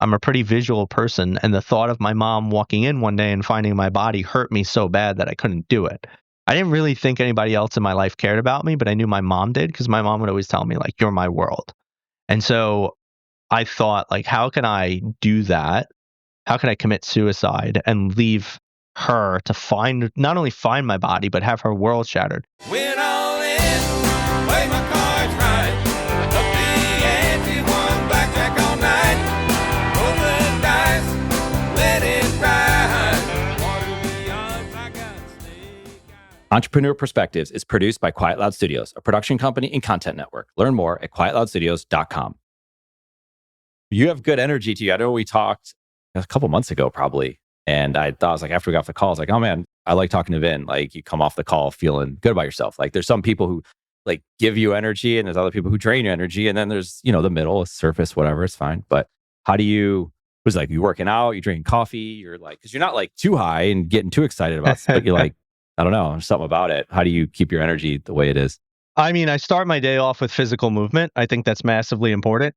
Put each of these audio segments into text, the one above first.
I'm a pretty visual person. And the thought of my mom walking in one day and finding my body hurt me so bad that I couldn't do it. I didn't really think anybody else in my life cared about me, but I knew my mom did because my mom would always tell me, like, you're my world. And so I thought, like, how can I do that? How can I commit suicide and leave her to not only find my body, but have her world shattered? Win all in, play my cards right. Up the ante, one blackjack all night. Roll the dice, let it ride. What are the odds I got snake eyes? Entrepreneur Perspectives is produced by Quiet Loud Studios, a production company and content network. Learn more at quietloudstudios.com. You have good energy to you. I know we talked a couple months ago, probably. And I thought, I was like, after we got off the call, I was like, oh man, I like talking to Vin. Like, you come off the call feeling good about yourself. Like, there's some people who like give you energy and there's other people who drain your energy. And then there's, the middle, surface, whatever, it's fine. But how do you, it was like, you working out, you drinking coffee, you're like, because you're not like too high and getting too excited about stuff, but you're like, I don't know, there's something about it. How do you keep your energy the way it is? I mean, I start my day off with physical movement. I think that's massively important.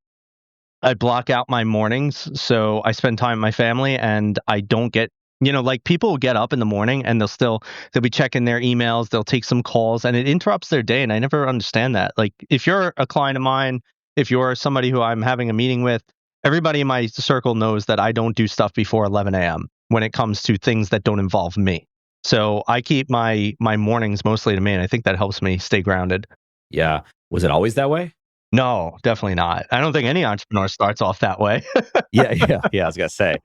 I block out my mornings, so I spend time with my family and I don't get, like people will get up in the morning and they'll be checking their emails, they'll take some calls and it interrupts their day. And I never understand that. Like if you're a client of mine, if you're somebody who I'm having a meeting with, everybody in my circle knows that I don't do stuff before 11 a.m. when it comes to things that don't involve me. So I keep my mornings mostly to me, and I think that helps me stay grounded. Yeah. Was it always that way? No, definitely not. I don't think any entrepreneur starts off that way. Yeah. I was going to say,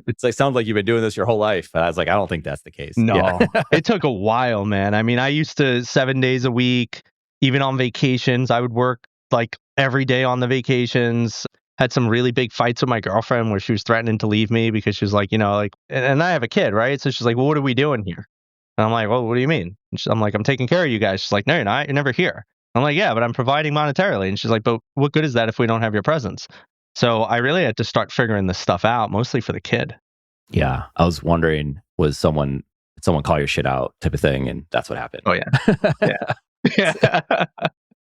it's like, sounds like you've been doing this your whole life. And I was like, I don't think that's the case. No, yeah. It took a while, man. I mean, I used to 7 days a week, even on vacations. I would work like every day on the vacations. Had some really big fights with my girlfriend where she was threatening to leave me because she was like, and I have a kid, right? So she's like, well, what are we doing here? And I'm like, well, what do you mean? I'm like, I'm taking care of you guys. She's like, no, you're not. You're never here. I'm like, yeah, but I'm providing monetarily. And she's like, but what good is that if we don't have your presence? So I really had to start figuring this stuff out, mostly for the kid. Yeah. I was wondering, did someone call your shit out type of thing? And that's what happened. Oh, yeah. Yeah.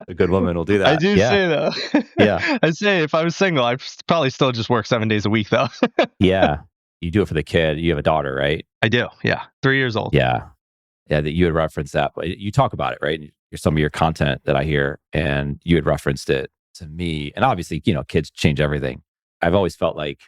A good woman will do that. I do say, though. Yeah. I'd say if I was single, I'd probably still just work 7 days a week, though. Yeah. You do it for the kid. You have a daughter, right? I do. Yeah. 3 years old. Yeah. Yeah. That you had referenced that, but you talk about it, right? Some of your content that I hear, and you had referenced it to me. And obviously, kids change everything. I've always felt like,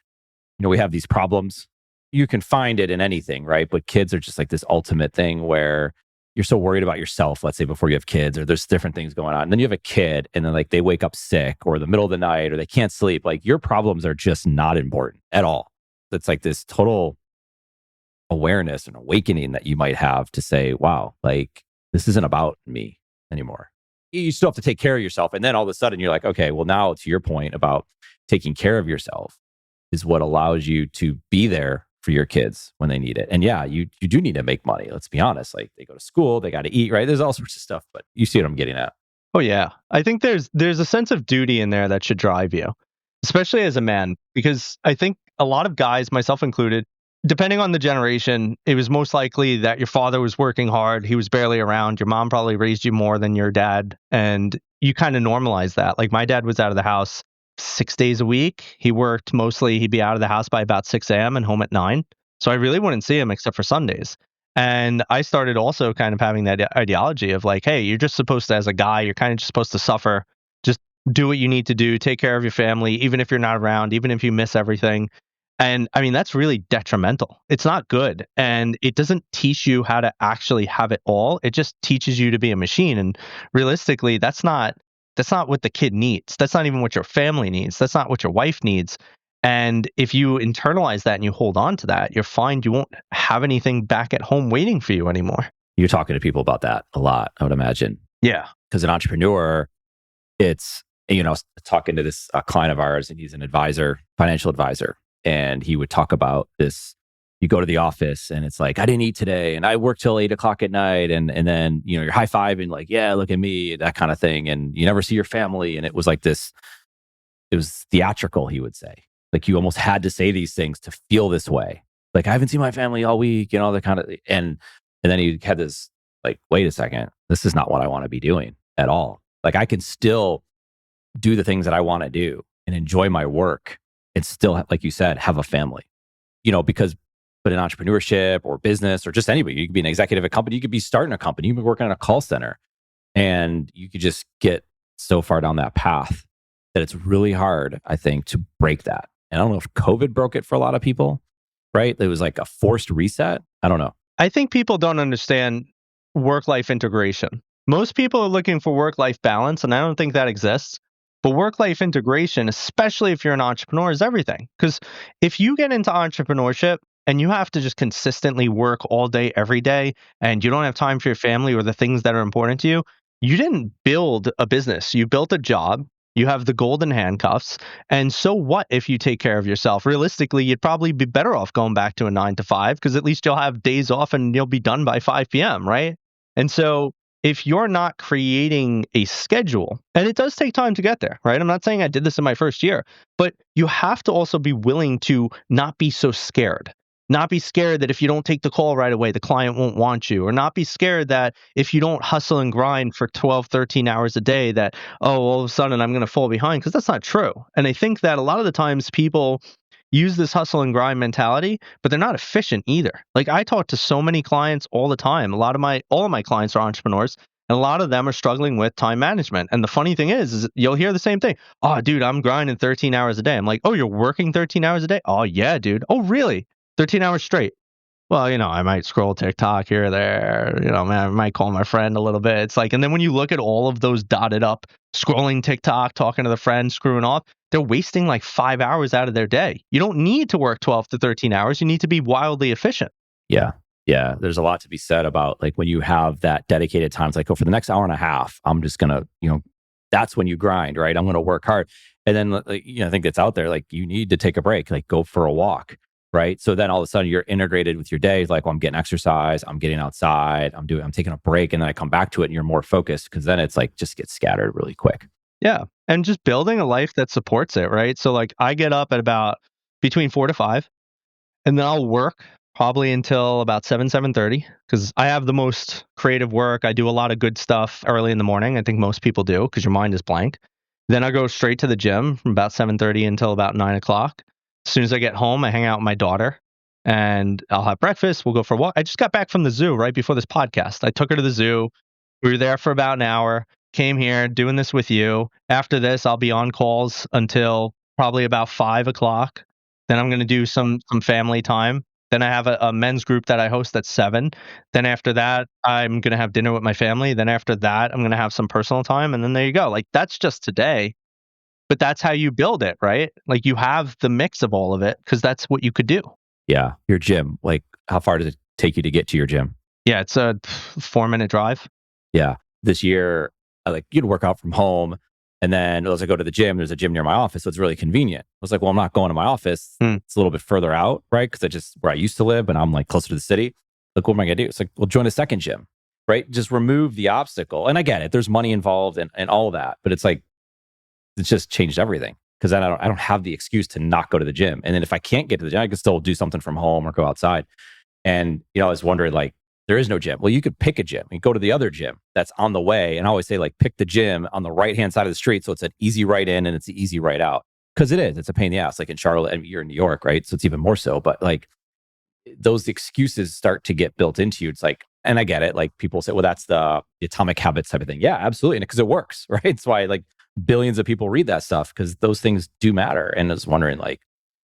we have these problems. You can find it in anything, right? But kids are just like this ultimate thing where you're so worried about yourself, let's say before you have kids, or there's different things going on. And then you have a kid and then like they wake up sick or the middle of the night or they can't sleep. Like your problems are just not important at all. It's like this total awareness and awakening that you might have to say, wow, like this isn't about me anymore. You still have to take care of yourself. And then all of a sudden you're like, okay, well now to your point about taking care of yourself is what allows you to be there for your kids when they need it. And yeah, you do need to make money. Let's be honest. Like they go to school, they got to eat, right? There's all sorts of stuff, but you see what I'm getting at. Oh yeah. I think there's a sense of duty in there that should drive you, especially as a man, because I think a lot of guys, myself included, depending on the generation, it was most likely that your father was working hard. He was barely around. Your mom probably raised you more than your dad. And you kind of normalize that. Like my dad was out of the house 6 days a week. He worked mostly, he'd be out of the house by about 6 a.m. and home at 9. So I really wouldn't see him except for Sundays. And I started also kind of having that ideology of like, hey, you're just supposed to, as a guy, you're kind of just supposed to suffer. Just do what you need to do. Take care of your family, even if you're not around, even if you miss everything. And I mean, that's really detrimental. It's not good. And it doesn't teach you how to actually have it all. It just teaches you to be a machine. And realistically, that's not what the kid needs. That's not even what your family needs. That's not what your wife needs. And if you internalize that and you hold on to that, you'll find you won't have anything back at home waiting for you anymore. You're talking to people about that a lot, I would imagine. Yeah. Because an entrepreneur, it's, I was talking to this client of ours and he's an advisor, financial advisor. And he would talk about this. You go to the office and it's like, I didn't eat today and I worked till 8 o'clock at night. And then, you're high-fiving like, yeah, look at me, that kind of thing. And you never see your family. And it was like this, it was theatrical, he would say. Like you almost had to say these things to feel this way. Like, I haven't seen my family all week, that kind of, and then he had this like, wait a second, this is not what I want to be doing at all. Like I can still do the things that I want to do and enjoy my work and still, like you said, have a family. But in entrepreneurship or business or just anybody, you could be an executive at a company, you could be starting a company, you could be working in a call center, and you could just get so far down that path that it's really hard, I think, to break that. And I don't know if COVID broke it for a lot of people, right? It was like a forced reset. I don't know. I think people don't understand work-life integration. Most people are looking for work-life balance, and I don't think that exists. But work-life integration, especially if you're an entrepreneur, is everything. Because if you get into entrepreneurship and you have to just consistently work all day, every day, and you don't have time for your family or the things that are important to you, you didn't build a business. You built a job. You have the golden handcuffs. And so what if you take care of yourself? Realistically, you'd probably be better off going back to a 9 to 5 because at least you'll have days off and you'll be done by 5 p.m., right? And so if you're not creating a schedule, and it does take time to get there, right? I'm not saying I did this in my first year, but you have to also be willing to not be so scared. Not be scared that if you don't take the call right away, the client won't want you, or not be scared that if you don't hustle and grind for 12, 13 hours a day, that, oh, all of a sudden I'm going to fall behind, because that's not true. And I think that a lot of the times people use this hustle and grind mentality, but they're not efficient either. Like I talk to so many clients all the time. All of my clients are entrepreneurs, and a lot of them are struggling with time management. And the funny thing is you'll hear the same thing. Oh, dude, I'm grinding 13 hours a day. I'm like, oh, you're working 13 hours a day? Oh, yeah, dude. Oh, really? 13 hours straight. Well, I might scroll TikTok here or there. I might call my friend a little bit. It's like, and then when you look at all of those dotted up, scrolling TikTok, talking to the friend, screwing off, they're wasting like 5 hours out of their day. You don't need to work 12 to 13 hours. You need to be wildly efficient. Yeah. Yeah. There's a lot to be said about like when you have that dedicated time, it's like, oh, for the next hour and a half, I'm just going to, that's when you grind, right? I'm going to work hard. And then, I think that's out there. Like you need to take a break, like go for a walk. Right. So then all of a sudden you're integrated with your day. Like, well, I'm getting exercise, I'm getting outside, I'm taking a break, and then I come back to it and you're more focused, because then it's like just gets scattered really quick. Yeah. And just building a life that supports it. Right. So like I get up at about between 4 to 5, and then I'll work probably until about 7:30, because I have the most creative work. I do a lot of good stuff early in the morning. I think most people do, because your mind is blank. Then I go straight to the gym from about 7:30 until about 9 o'clock. As soon as I get home, I hang out with my daughter and I'll have breakfast. We'll go for a walk. I just got back from the zoo right before this podcast. I took her to the zoo. We were there for about an hour, came here doing this with you. After this, I'll be on calls until probably about 5 o'clock. Then I'm going to do some family time. Then I have a men's group that I host at 7. Then after that, I'm going to have dinner with my family. Then after that, I'm going to have some personal time. And then there you go. Like that's just today. But that's how you build it, right? Like you have the mix of all of it, because that's what you could do. Yeah. Your gym, like how far does it take you to get to your gym? Yeah, it's a 4-minute drive. Yeah. This year, you'd work out from home. And then as I go to the gym, there's a gym near my office. So it's really convenient. I was like, well, I'm not going to my office. It's a little bit further out, right? Because where I used to live, and I'm like closer to the city. Like, what am I going to do? It's like, well, join a second gym, right? Just remove the obstacle. And I get it. There's money involved and all of that. But it's like, it's just changed everything, because then I don't have the excuse to not go to the gym. And then if I can't get to the gym, I can still do something from home or go outside. And, I was wondering, like, there is no gym. Well, you could pick a gym and go to the other gym that's on the way. And I always say, like, pick the gym on the right-hand side of the street. So it's an easy right in and it's an easy right out. Because it's a pain in the ass. Like in Charlotte, and you're in New York, right? So it's even more so. But like those excuses start to get built into you. It's like, and I get it. Like people say, well, that's the atomic habits type of thing. Yeah, absolutely. Because it works, right? It's why like billions of people read that stuff, because those things do matter. And I was wondering, like,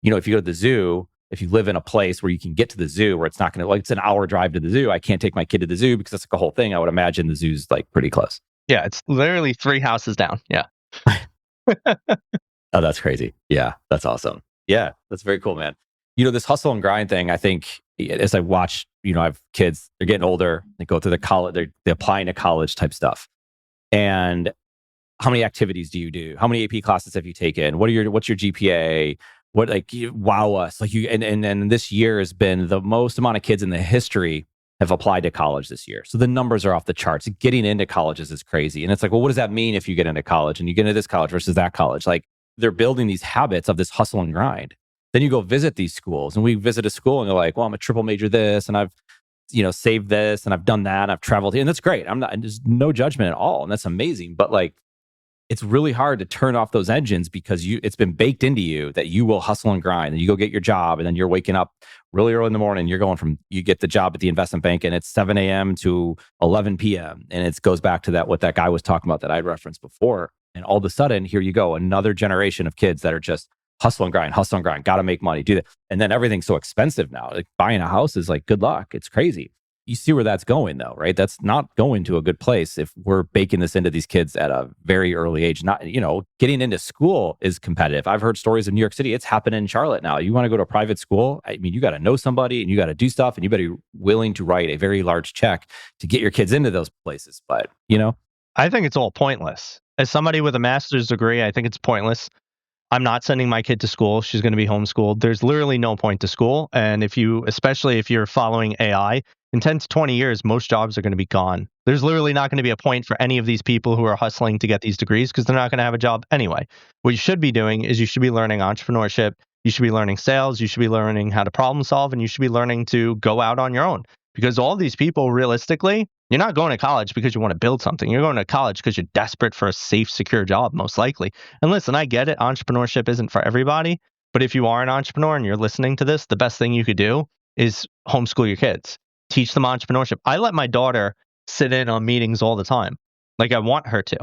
if you go to the zoo, if you live in a place where you can get to the zoo, where it's not going to, like, it's an hour drive to the zoo. I can't take my kid to the zoo because that's like a whole thing. I would imagine the zoo's like pretty close. Yeah, it's literally 3 houses down. Yeah. Oh, that's crazy. Yeah, that's awesome. Yeah, that's very cool, man. This hustle and grind thing, I think as I watch, I have kids, they're getting older, they go through the college, they're applying to college type stuff. And how many activities do you do? How many AP classes have you taken? What's your GPA? What, like, wow us. Like and this year has been the most amount of kids in the history have applied to college this year. So the numbers are off the charts. Getting into colleges is crazy. And it's like, well, what does that mean if you get into college and you get into this college versus that college? Like they're building these habits of this hustle and grind. Then you go visit these schools, and we visit a school and they're like, well, I'm a triple major this, and I've, saved this, and I've done that, and I've traveled here. And that's great. There's no judgment at all. And that's amazing. But like, it's really hard to turn off those engines because it's been baked into you that you will hustle and grind and you go get your job and then you're waking up really early in the morning. You're going from, you get the job at the investment bank and it's 7 a.m. to 11 p.m. And it goes back to that, what that guy was talking about that I'd referenced before. And all of a sudden, here you go, another generation of kids that are just hustle and grind, got to make money, do that. And then everything's so expensive now. Like buying a house is like, good luck. It's crazy. You see where that's going though, right? That's not going to a good place if we're baking this into these kids at a very early age. Not, getting into school is competitive. I've heard stories of New York City. It's happening in Charlotte now. You want to go to a private school? I mean, you got to know somebody and you got to do stuff and you better be willing to write a very large check to get your kids into those places. But, I think it's all pointless. As somebody with a master's degree, I think it's pointless. I'm not sending my kid to school. She's going to be homeschooled. There's literally no point to school. And especially if you're following AI, in 10 to 20 years, most jobs are going to be gone. There's literally not going to be a point for any of these people who are hustling to get these degrees because they're not going to have a job anyway. What you should be doing is you should be learning entrepreneurship. You should be learning sales. You should be learning how to problem solve. And you should be learning to go out on your own. Because all these people, realistically, you're not going to college because you want to build something. You're going to college because you're desperate for a safe, secure job, most likely. And listen, I get it. Entrepreneurship isn't for everybody. But if you are an entrepreneur and you're listening to this, the best thing you could do is homeschool your kids. Teach them entrepreneurship. I let my daughter sit in on meetings all the time. Like I want her to,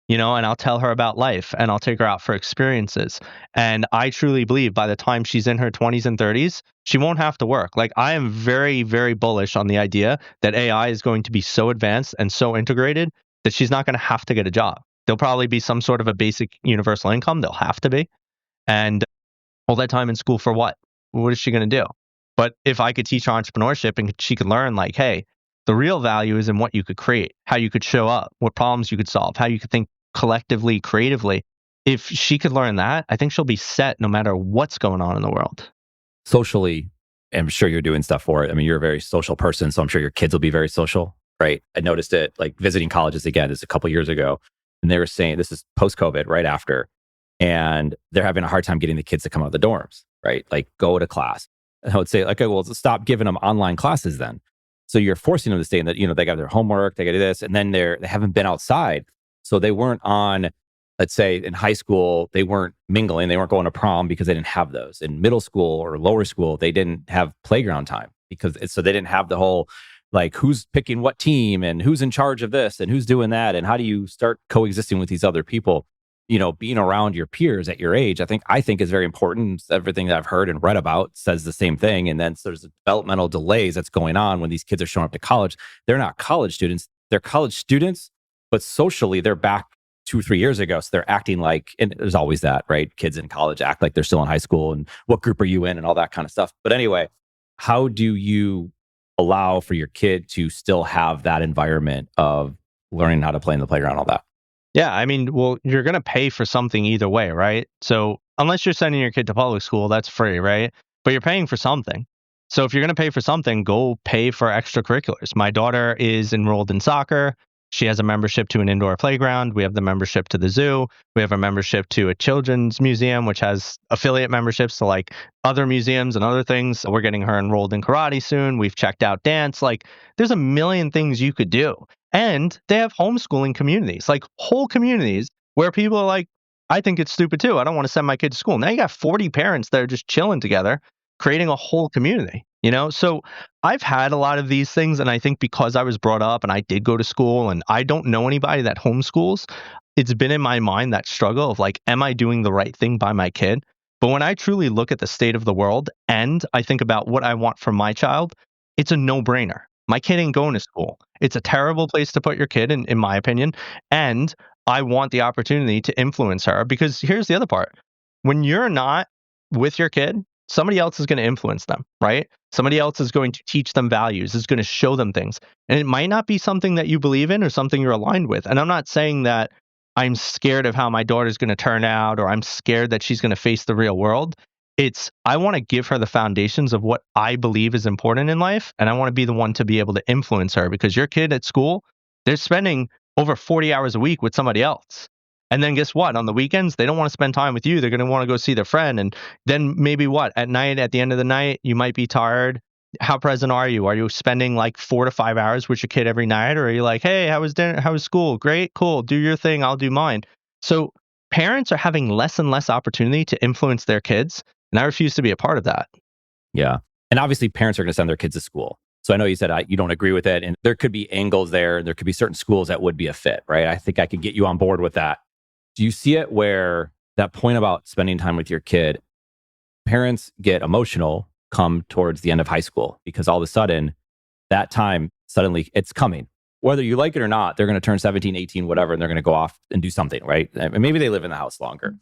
and I'll tell her about life and I'll take her out for experiences. And I truly believe by the time she's in her 20s and 30s, she won't have to work. Like I am very, very bullish on the idea that AI is going to be so advanced and so integrated that she's not going to have to get a job. There'll probably be some sort of a basic universal income. They'll have to be. And all that time in school for what? What is she going to do? But if I could teach her entrepreneurship and she could learn like, hey, the real value is in what you could create, how you could show up, what problems you could solve, how you could think collectively, creatively. If she could learn that, I think she'll be set no matter what's going on in the world. Socially, I'm sure you're doing stuff for it. I mean, you're a very social person, so I'm sure your kids will be very social, right? I noticed it like visiting colleges again, this a couple years ago, and they were saying this is post-COVID, right after, and they're having a hard time getting the kids to come out of the dorms, right? Like go to class. And I would say, okay, well, stop giving them online classes then. So you're forcing them to stay in that, they got their homework, they got to do this, and then they haven't been outside. So they weren't on, let's say in high school, they weren't mingling, they weren't going to prom because they didn't have those. In middle school or lower school, they didn't have playground time so they didn't have the whole, like who's picking what team and who's in charge of this and who's doing that. And how do you start coexisting with these other people? Being around your peers at your age, I think is very important. Everything that I've heard and read about says the same thing. And then so there's developmental delays that's going on when these kids are showing up to college. They're not college students. They're college students, but socially they're back 2 or 3 years ago. So they're acting like, and there's always that, right? Kids in college act like they're still in high school and what group are you in and all that kind of stuff. But anyway, how do you allow for your kid to still have that environment of learning how to play in the playground, all that? Yeah, I mean, well, you're going to pay for something either way, right? So unless you're sending your kid to public school, that's free, right? But you're paying for something. So if you're going to pay for something, go pay for extracurriculars. My daughter is enrolled in soccer. She has a membership to an indoor playground. We have the membership to the zoo. We have a membership to a children's museum, which has affiliate memberships to like other museums and other things. We're getting her enrolled in karate soon. We've checked out dance. Like there's a million things you could do. And they have homeschooling communities, like whole communities where people are like, I think it's stupid too. I don't want to send my kid to school. Now you got 40 parents that are just chilling together, creating a whole community, So I've had a lot of these things. And I think because I was brought up and I did go to school and I don't know anybody that homeschools, it's been in my mind that struggle of like, am I doing the right thing by my kid? But when I truly look at the state of the world and I think about what I want for my child, it's a no-brainer. My kid ain't going to school. It's a terrible place to put your kid, in my opinion. And I want the opportunity to influence her because here's the other part. When you're not with your kid, somebody else is going to influence them, right? Somebody else is going to teach them values, is going to show them things. And it might not be something that you believe in or something you're aligned with. And I'm not saying that I'm scared of how my daughter's going to turn out or I'm scared that she's going to face the real world. I want to give her the foundations of what I believe is important in life. And I want to be the one to be able to influence her because your kid at school, they're spending over 40 hours a week with somebody else. And then guess what? On the weekends, they don't want to spend time with you. They're going to want to go see their friend. And then maybe what? At night, at the end of the night, you might be tired. How present are you? Are you spending like 4 to 5 hours with your kid every night? Or are you like, hey, how was dinner? How was school? Great, cool. Do your thing. I'll do mine. So parents are having less and less opportunity to influence their kids. And I refuse to be a part of that. Yeah. And obviously, parents are going to send their kids to school. So I know you said you don't agree with it. And there could be angles there. There could be certain schools that would be a fit, right? I think I could get you on board with that. Do you see it where that point about spending time with your kid, parents get emotional come towards the end of high school because all of a sudden, that time, suddenly it's coming. Whether you like it or not, they're going to turn 17, 18, whatever, and they're going to go off and do something, right? And maybe they live in the house longer.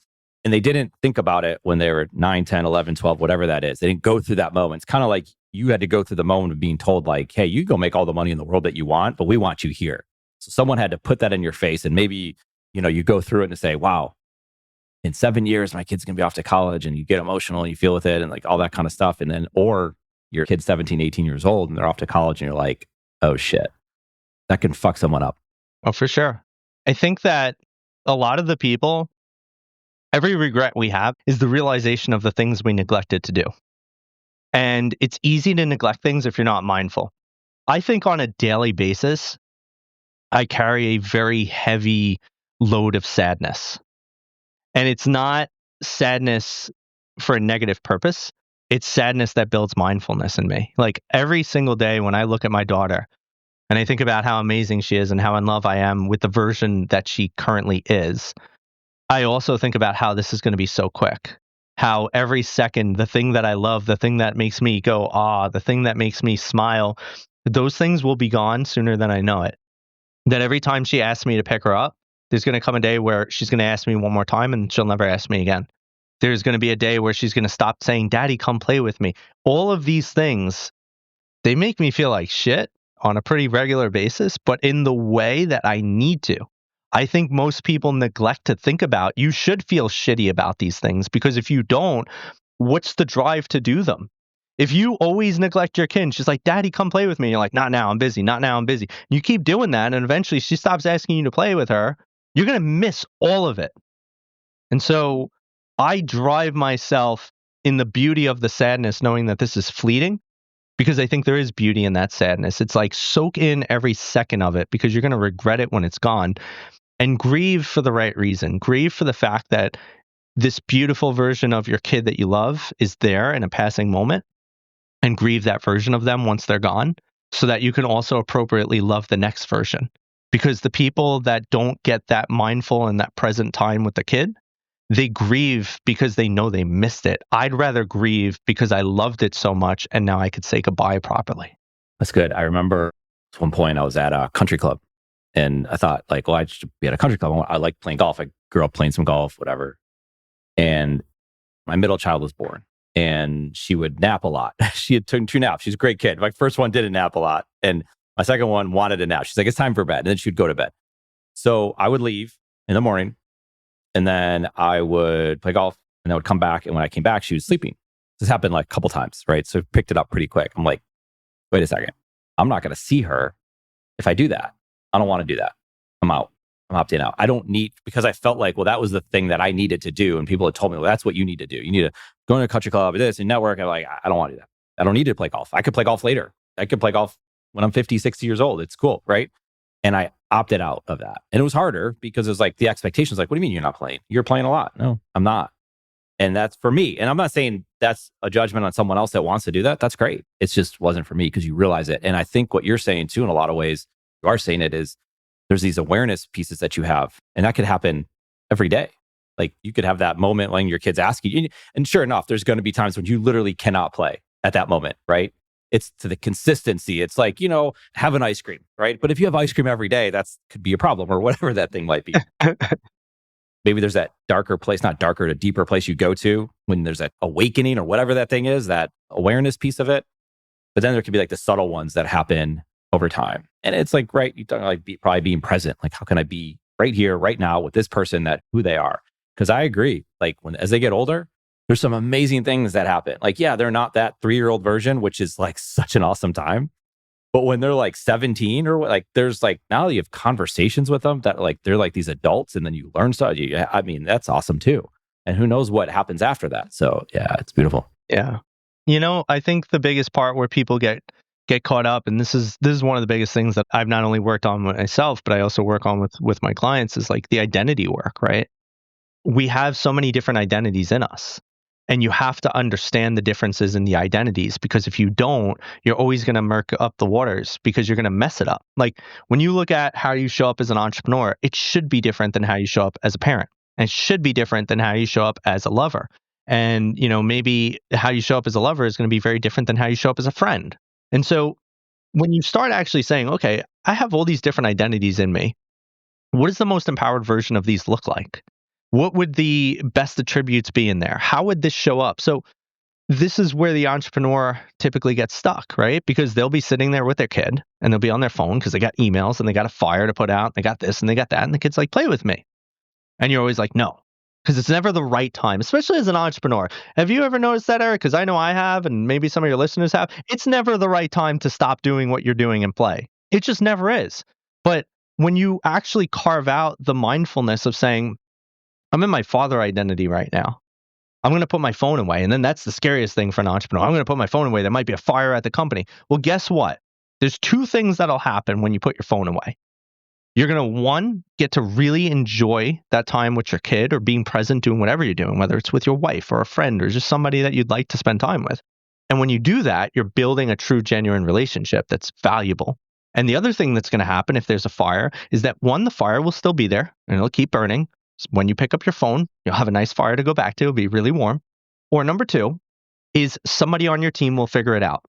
And they didn't think about it when they were 9, 10, 11, 12, whatever that is. They didn't go through that moment. It's kind of like you had to go through the moment of being told like, hey, you go make all the money in the world that you want, but we want you here. So someone had to put that in your face. And maybe, you go through it and say, wow, in 7 years, my kid's going to be off to college, and you get emotional and you feel with it and like all that kind of stuff. And then, or your kid's 17, 18 years old and they're off to college and you're like, oh shit, that can fuck someone up. Oh, for sure. I think that a lot of the people, every regret we have is the realization of the things we neglected to do. And it's easy to neglect things if you're not mindful. I think on a daily basis, I carry a very heavy load of sadness. And it's not sadness for a negative purpose. It's sadness that builds mindfulness in me. Like every single day when I look at my daughter and I think about how amazing she is and how in love I am with the version that she currently is, I also think about how this is going to be so quick. How every second, the thing that I love, the thing that makes me go, the thing that makes me smile, those things will be gone sooner than I know it. That every time she asks me to pick her up, there's going to come a day where she's going to ask me one more time and she'll never ask me again. There's going to be a day where she's going to stop saying, Daddy, come play with me. All of these things, they make me feel like shit on a pretty regular basis, but in the way that I need to. I think most people neglect to think about, you should feel shitty about these things, because if you don't, what's the drive to do them? If you always neglect your kid, she's like, Daddy, come play with me. You're like, not now, I'm busy. Not now, I'm busy. You keep doing that, and eventually she stops asking you to play with her. You're going to miss all of it. And so I drive myself in the beauty of the sadness, knowing that this is fleeting, because I think there is beauty in that sadness. It's like soak in every second of it, because you're going to regret it when it's gone. And grieve for the right reason. Grieve for the fact that this beautiful version of your kid that you love is there in a passing moment, and grieve that version of them once they're gone, so that you can also appropriately love the next version. Because the people that don't get that mindful and that present time with the kid, they grieve because they know they missed it. I'd rather grieve because I loved it so much and now I could say goodbye properly. That's good. I remember at one point I was at a country club and I thought like, well, I should be at a country club. I like playing golf. I grew up playing some golf, whatever. And my middle child was born and she would nap a lot. She had taken 2 naps. She's a great kid. My first one didn't nap a lot. And my second one wanted a nap. She's like, it's time for bed. And then she'd go to bed. So I would leave in the morning and then I would play golf and I would come back. And when I came back, she was sleeping. This happened like a couple times, right? So I picked it up pretty quick. I'm like, wait a second. I'm not going to see her if I do that. I don't want to do that. I'm out. I'm opting out. I don't need, because I felt like, well, that was the thing that I needed to do. And people had told me, well, that's what you need to do. You need to go to a country club, this and network. I'm like, I don't want to do that. I don't need to play golf. I could play golf later. I could play golf when I'm 50, 60 years old. It's cool, right? And I opted out of that. And it was harder because it was like the expectations, like, what do you mean you're not playing? You're playing a lot. No, I'm not. And that's for me. And I'm not saying that's a judgment on someone else that wants to do that. That's great. It just wasn't for me because you realize it. And I think what you're saying too, in a lot of ways, you are saying it is there's these awareness pieces that you have. And that could happen every day. Like you could have that moment when your kids ask you. And sure enough, there's going to be times when you literally cannot play at that moment, right? It's to the consistency. It's like, have an ice cream, right? But if you have ice cream every day, that's could be a problem or whatever that thing might be. Maybe there's that darker place, not darker, a deeper place you go to when there's that awakening or whatever that thing is, that awareness piece of it. But then there could be like the subtle ones that happen over time. And it's like, right, you talk like probably being present. Like, how can I be right here, right now with this person, that who they are? Because I agree, like as they get older, there's some amazing things that happen. Like, yeah, they're not that 3-year-old version, which is like such an awesome time. But when they're like 17 or like, there's like, now you have conversations with them that like, they're like these adults and then you learn stuff. I mean, that's awesome too. And who knows what happens after that. So yeah, it's beautiful. Yeah. I think the biggest part where people get get caught up, and this is one of the biggest things that I've not only worked on myself, but I also work on with my clients, is like the identity work, right? We have so many different identities in us. And you have to understand the differences in the identities, because if you don't, you're always going to murk up the waters, because you're going to mess it up. Like when you look at how you show up as an entrepreneur, it should be different than how you show up as a parent. And it should be different than how you show up as a lover. And, maybe how you show up as a lover is going to be very different than how you show up as a friend. And so when you start actually saying, okay, I have all these different identities in me, what does the most empowered version of these look like? What would the best attributes be in there? How would this show up? So this is where the entrepreneur typically gets stuck, right? Because they'll be sitting there with their kid and they'll be on their phone because they got emails and they got a fire to put out. And they got this and they got that. And the kid's like, play with me. And you're always like, no, because it's never the right time, especially as an entrepreneur. Have you ever noticed that, Eric? Because I know I have, and maybe some of your listeners have. It's never the right time to stop doing what you're doing and play. It just never is. But when you actually carve out the mindfulness of saying, I'm in my father identity right now, I'm going to put my phone away. And then that's the scariest thing for an entrepreneur. I'm going to put my phone away. There might be a fire at the company. Well, guess what? There's two things that'll happen when you put your phone away. You're going to, one, get to really enjoy that time with your kid or being present doing whatever you're doing, whether it's with your wife or a friend or just somebody that you'd like to spend time with. And when you do that, you're building a true, genuine relationship that's valuable. And the other thing that's going to happen if there's a fire is that, one, the fire will still be there and it'll keep burning. So when you pick up your phone, you'll have a nice fire to go back to. It'll be really warm. Or number two is somebody on your team will figure it out.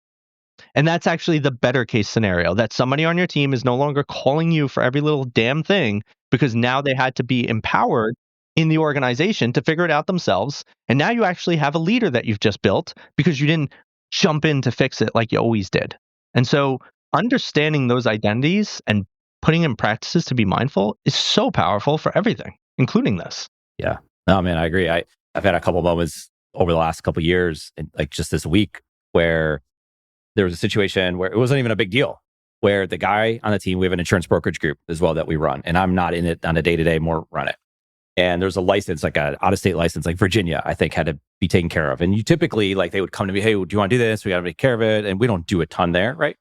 And that's actually the better case scenario, that somebody on your team is no longer calling you for every little damn thing, because now they had to be empowered in the organization to figure it out themselves. And now you actually have a leader that you've just built because you didn't jump in to fix it like you always did. And so understanding those identities and putting in practices to be mindful is so powerful for everything, including this. Yeah. No, man, I agree. I've had a couple moments over the last couple of years, and like just this week, where there was a situation where it wasn't even a big deal, where the guy on the team, we have an insurance brokerage group as well that we run, and I'm not in it on a day-to-day, more run it. And there's a license, like an out-of-state license, like Virginia, I think had to be taken care of. And you typically, like, they would come to me, hey, do you want to do this? We got to take care of it. And we don't do a ton there, right?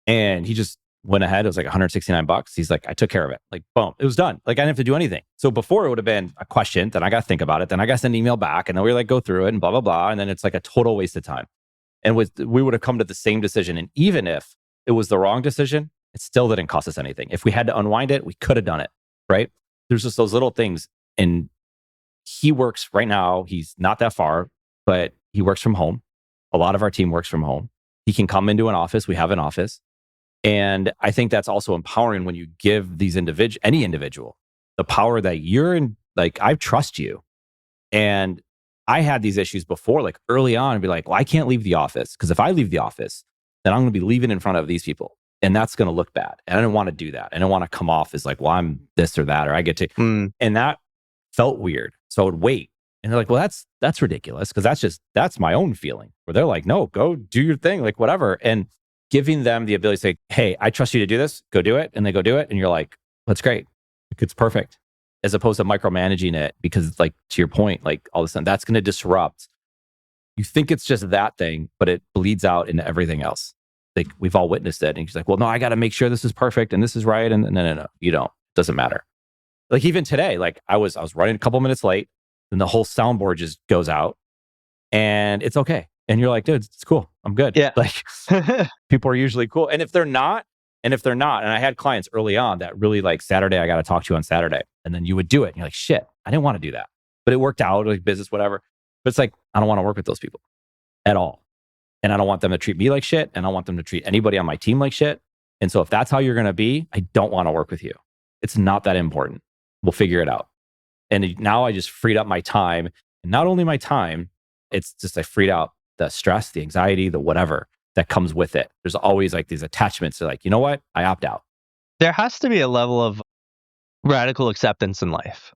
And he just went ahead. It was like $169. He's like, I took care of it. Like, boom, it was done. Like, I didn't have to do anything. So before, it would have been a question, then I got to think about it, then I got to send an email back, and then we like go through it and blah, blah, blah. And then it's like a total waste of time. And we would have come to the same decision. And even if it was the wrong decision, it still didn't cost us anything. If we had to unwind it, we could have done it, right? There's just those little things. And he works right now, he's not that far, but he works from home. A lot of our team works from home. He can come into an office. We have an office. And I think that's also empowering when you give these any individual, the power that you're in, like, I trust you. And I had these issues before, like early on, and be like, well, I can't leave the office, because if I leave the office, then I'm going to be leaving in front of these people. And that's going to look bad. And I didn't want to do that. I didn't want to come off as like, well, I'm this or that, or I get to, and that felt weird. So I would wait. And they're like, well, that's ridiculous, because that's my own feeling. Where they're like, no, go do your thing, like whatever. And giving them the ability to say, hey, I trust you to do this, go do it. And they go do it. And you're like, that's great. It's perfect. As opposed to micromanaging it, because it's like, to your point, like all of a sudden that's going to disrupt. You think it's just that thing, but it bleeds out into everything else. Like, we've all witnessed it. And he's like, well, no, I got to make sure this is perfect and this is right. And no, you don't. Doesn't matter. Like, even today, like I was running a couple minutes late, and the whole soundboard just goes out, and it's okay. And you're like, dude, it's cool. I'm good. Yeah. Like, people are usually cool. And if they're not, and I had clients early on that really like, Saturday, I got to talk to you on Saturday. And then you would do it. And you're like, shit, I didn't want to do that. But it worked out, like business, whatever. But it's like, I don't want to work with those people at all. And I don't want them to treat me like shit. And I don't want them to treat anybody on my team like shit. And so if that's how you're going to be, I don't want to work with you. It's not that important. We'll figure it out. And now I just freed up my time. And not only my time, it's just I freed out the stress, the anxiety, the whatever that comes with it. There's always like these attachments to like, you know what? I opt out. There has to be a level of radical acceptance in life.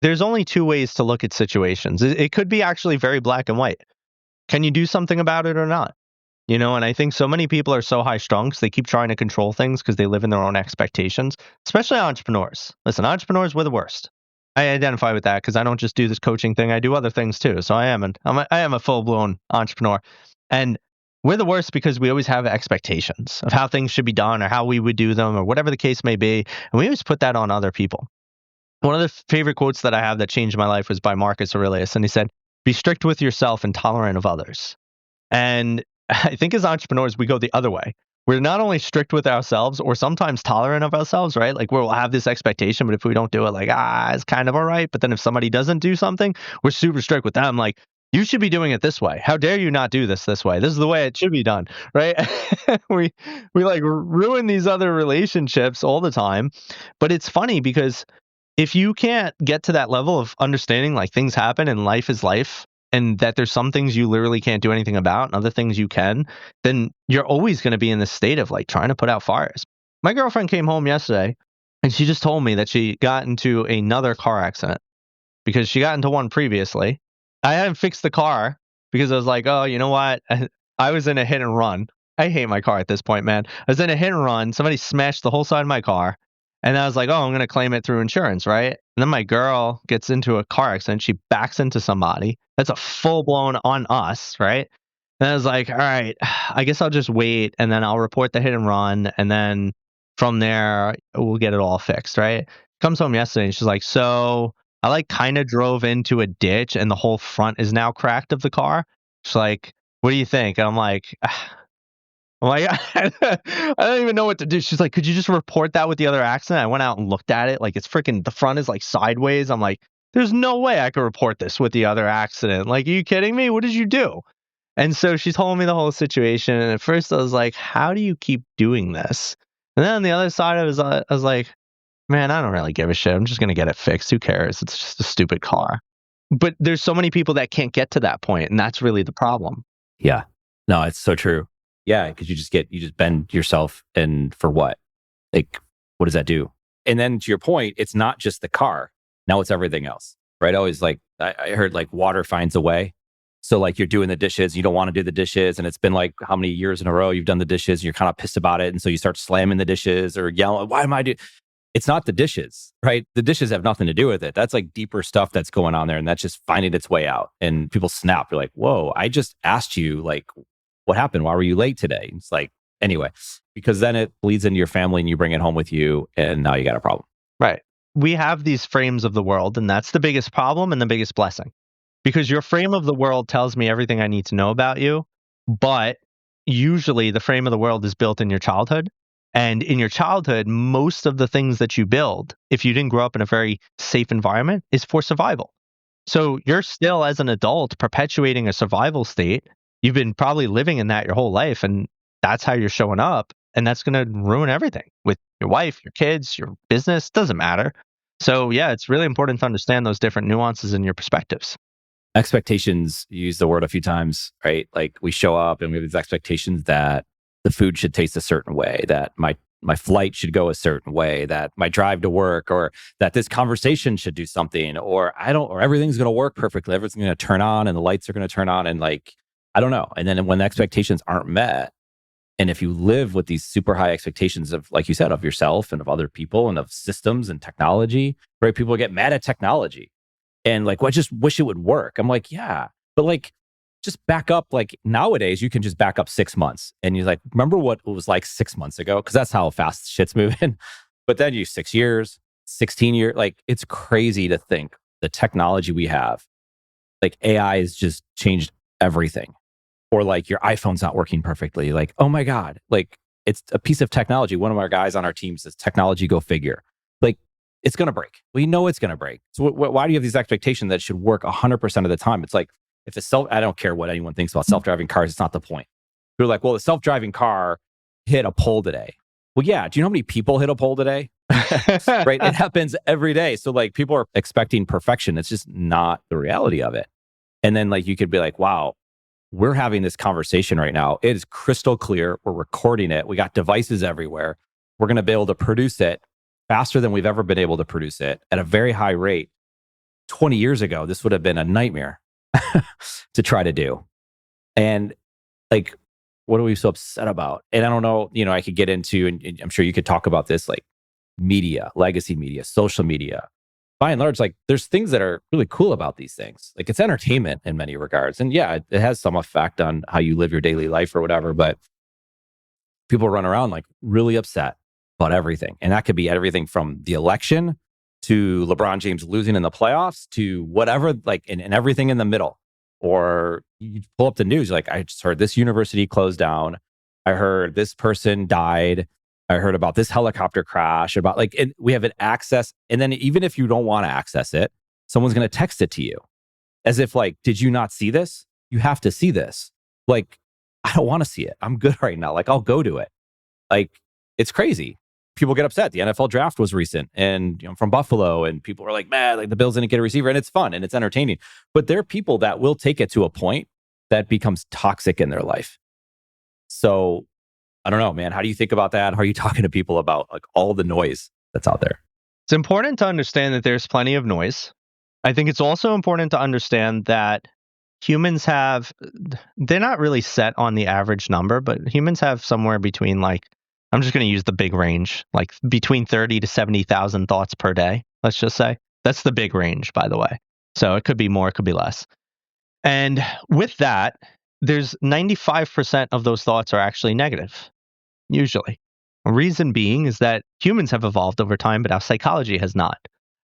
There's only two ways to look at situations. It could be actually very black and white. Can you do something about it or not? And I think so many people are so high strung because they keep trying to control things because they live in their own expectations, especially entrepreneurs. Listen, entrepreneurs, we're the worst. I identify with that because I don't just do this coaching thing. I do other things too. So I am a full blown entrepreneur. And we're the worst because we always have expectations of how things should be done or how we would do them or whatever the case may be. And we always put that on other people. One of the favorite quotes that I have that changed my life was by Marcus Aurelius. And he said, be strict with yourself and tolerant of others. And I think as entrepreneurs, we go the other way. We're not only strict with ourselves or sometimes tolerant of ourselves, right? Like we'll have this expectation, but if we don't do it, like, it's kind of all right. But then if somebody doesn't do something, we're super strict with them. Like, you should be doing it this way. How dare you not do this way? This is the way it should be done, right? we like ruin these other relationships all the time. But it's funny because if you can't get to that level of understanding like things happen and life is life, and that there's some things you literally can't do anything about and other things you can, then you're always going to be in this state of like trying to put out fires. My girlfriend came home yesterday and she just told me that she got into another car accident because she got into one previously. I hadn't fixed the car because I was like, oh, you know what? I was in a hit and run. I hate my car at this point, man. I was in a hit and run. Somebody smashed the whole side of my car. And I was like, oh, I'm going to claim it through insurance, right? And then my girl gets into a car accident. She backs into somebody. That's a full blown on us, right? And I was like, all right, I guess I'll just wait and then I'll report the hit and run. And then from there, we'll get it all fixed, right? Comes home yesterday and she's like, so I like kind of drove into a ditch and the whole front is now cracked of the car. She's like, what do you think? And I'm like, I don't even know what to do. She's like, could you just report that with the other accident? I went out and looked at it. Like, it's freaking, the front is like sideways. I'm like, there's no way I could report this with the other accident. Like, are you kidding me? What did you do? And so she told me the whole situation. And at first I was like, how do you keep doing this? And then on the other side, I was like, man, I don't really give a shit. I'm just going to get it fixed. Who cares? It's just a stupid car. But there's so many people that can't get to that point, and that's really the problem. Yeah. No, it's so true. Yeah, because you just bend yourself, and for what? Like, what does that do? And then to your point, it's not just the car. Now it's everything else, right? Always like, I heard like water finds a way. So like you're doing the dishes, you don't want to do the dishes, and it's been like how many years in a row you've done the dishes, and you're kind of pissed about it, and so you start slamming the dishes or yelling, why am I doing? It's not the dishes, right? The dishes have nothing to do with it. That's like deeper stuff that's going on there, and that's just finding its way out. And people snap. You're like, whoa, I just asked you, like, what happened? Why were you late today? It's like, anyway, because then it bleeds into your family and you bring it home with you, and now you got a problem. Right. We have these frames of the world, and that's the biggest problem and the biggest blessing. Because your frame of the world tells me everything I need to know about you, but usually the frame of the world is built in your childhood. And in your childhood, most of the things that you build, if you didn't grow up in a very safe environment, is for survival. So you're still, as an adult, perpetuating a survival state. You've been probably living in that your whole life, and that's how you're showing up. And that's going to ruin everything with your wife, your kids, your business. Doesn't matter. So yeah, it's really important to understand those different nuances in your perspectives. Expectations, you use the word a few times, right? Like we show up and we have these expectations that the food should taste a certain way, that my flight should go a certain way, that my drive to work, or that this conversation should do something, or everything's going to work perfectly. Everything's going to turn on and the lights are going to turn on. And like, I don't know. And then when the expectations aren't met, and if you live with these super high expectations of, like you said, of yourself and of other people and of systems and technology, right? People get mad at technology and like, well, I just wish it would work. I'm like, yeah, but like, just back up. Like nowadays, you can just back up 6 months and you're like, remember what it was like 6 months ago? Because that's how fast shit's moving. But then you 6 years, 16 years, like it's crazy to think the technology we have, like AI has just changed everything. Or like your iPhone's not working perfectly. Like, oh my God, like it's a piece of technology. One of our guys on our team says, technology, go figure. Like it's going to break. We know it's going to break. So why do you have these expectations that it should work 100% of the time? It's like, if I don't care what anyone thinks about self-driving cars, it's not the point. They're like, well, the self-driving car hit a pole today. Well, yeah. Do you know how many people hit a pole today? Right? It happens every day. So like people are expecting perfection. It's just not the reality of it. And then like you could be like, wow, we're having this conversation right now. It is crystal clear. We're recording it. We got devices everywhere. We're going to be able to produce it faster than we've ever been able to produce it at a very high rate. 20 years ago, this would have been a nightmare to try to do. And like, what are we so upset about? And I don't know, I could get into, and I'm sure you could talk about this, like media, legacy media, social media, by and large, like there's things that are really cool about these things. Like it's entertainment in many regards. And yeah, it has some effect on how you live your daily life or whatever, but people run around like really upset about everything. And that could be everything from the election to LeBron James losing in the playoffs to whatever, like, and everything in the middle. Or you pull up the news, like, I just heard this university closed down. I heard this person died. I heard about this helicopter crash, about like, and we have an access. And then even if you don't want to access it, someone's going to text it to you as if like, did you not see this? You have to see this. Like, I don't want to see it. I'm good right now. Like, I'll go to it. Like, it's crazy. People get upset. The NFL draft was recent and from Buffalo, and people are like, man, like the Bills didn't get a receiver, and it's fun and it's entertaining. But there are people that will take it to a point that becomes toxic in their life. So I don't know, man. How do you think about that? How are you talking to people about like all the noise that's out there? It's important to understand that there's plenty of noise. I think it's also important to understand that humans they're not really set on the average number, but humans have somewhere between like, I'm just going to use the big range, like between 30 to 70,000 thoughts per day, let's just say. That's the big range, by the way. So it could be more, it could be less. And with that, there's 95% of those thoughts are actually negative, usually. A reason being is that humans have evolved over time, but our psychology has not.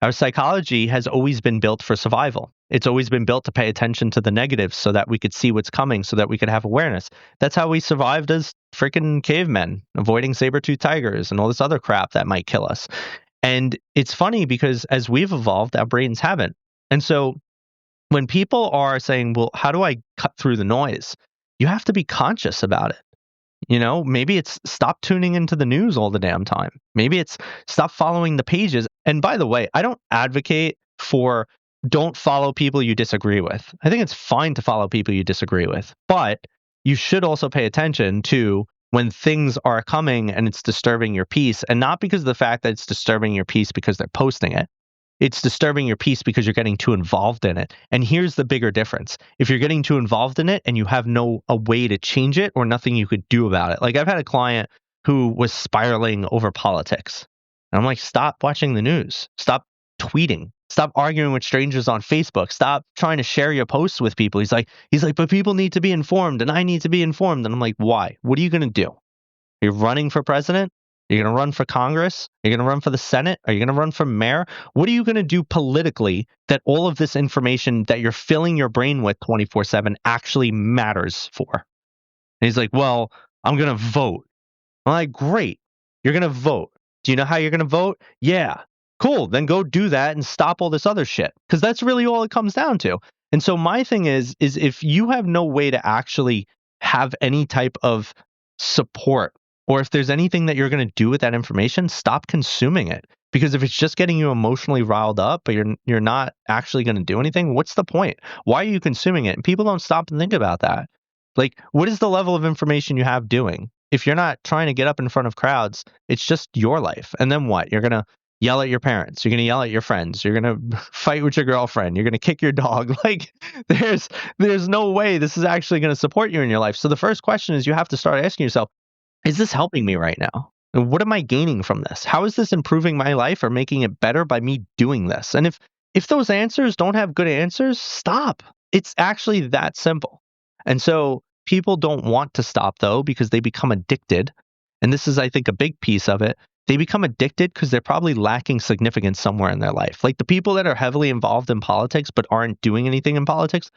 Our psychology has always been built for survival. It's always been built to pay attention to the negatives so that we could see what's coming, so that we could have awareness. That's how we survived as freaking cavemen, avoiding saber-toothed tigers and all this other crap that might kill us. And it's funny because as we've evolved, our brains haven't. And so when people are saying, well, how do I cut through the noise? You have to be conscious about it. Maybe it's stop tuning into the news all the damn time. Maybe it's stop following the pages. And by the way, I don't advocate for don't follow people you disagree with. I think it's fine to follow people you disagree with, but you should also pay attention to when things are coming and it's disturbing your peace, and not because of the fact that it's disturbing your peace because they're posting it. It's disturbing your peace because you're getting too involved in it. And here's the bigger difference. If you're getting too involved in it and you have a way to change it or nothing you could do about it. Like I've had a client who was spiraling over politics. And I'm like, stop watching the news. Stop tweeting. Stop arguing with strangers on Facebook. Stop trying to share your posts with people. He's like, but people need to be informed and I need to be informed. And I'm like, why? What are you going to do? You're running for president? You're going to run for Congress? You're going to run for the Senate? Are you going to run for mayor? What are you going to do politically that all of this information that you're filling your brain with 24/7 actually matters for? And he's like, well, I'm going to vote. I'm like, great. You're going to vote. Do you know how you're going to vote? Yeah. Cool. Then go do that and stop all this other shit. Because that's really all it comes down to. And so my thing is if you have no way to actually have any type of support, or if there's anything that you're going to do with that information, stop consuming it. Because if it's just getting you emotionally riled up, but you're not actually going to do anything, what's the point? Why are you consuming it? And people don't stop and think about that. Like, what is the level of information you have doing? If you're not trying to get up in front of crowds, it's just your life. And then what? You're going to yell at your parents. You're going to yell at your friends. You're going to fight with your girlfriend. You're going to kick your dog. Like, there's no way this is actually going to support you in your life. So the first question is you have to start asking yourself, is this helping me right now? And what am I gaining from this? How is this improving my life or making it better by me doing this? And if those answers don't have good answers, stop. It's actually that simple. And so people don't want to stop though, because they become addicted. And this is, I think, a big piece of it. They become addicted because they're probably lacking significance somewhere in their life. Like the people that are heavily involved in politics but aren't doing anything in politics,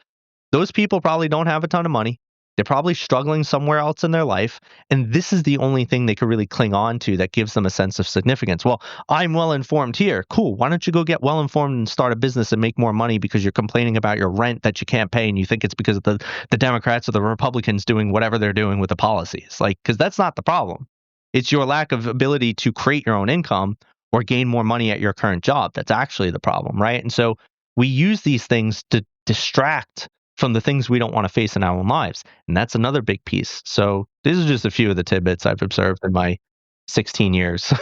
those people probably don't have a ton of money. They're probably struggling somewhere else in their life. And this is the only thing they could really cling on to that gives them a sense of significance. Well, I'm well informed here. Cool. Why don't you go get well informed and start a business and make more money because you're complaining about your rent that you can't pay and you think it's because of the Democrats or the Republicans doing whatever they're doing with the policies? Like, because that's not the problem. It's your lack of ability to create your own income or gain more money at your current job. That's actually the problem, right? And so we use these things to distract from the things we don't want to face in our own lives. And that's another big piece. So these are just a few of the tidbits I've observed in my 16 years.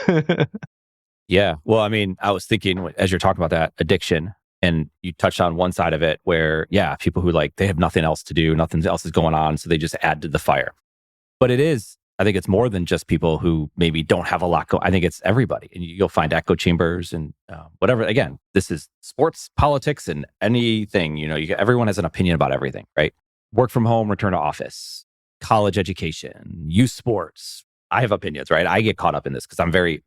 Yeah. Well, I mean, I was thinking as you're talking about that addiction, and you touched on one side of it where, yeah, people who like, they have nothing else to do, nothing else is going on. So they just add to the fire. But it is I think it's more than just people who maybe don't have a lot I think it's everybody. And you'll find echo chambers and whatever. Again, this is sports, politics, and anything. Everyone has an opinion about everything, right? Work from home, return to office, college education, youth sports. I have opinions, right? I get caught up in this because I'm very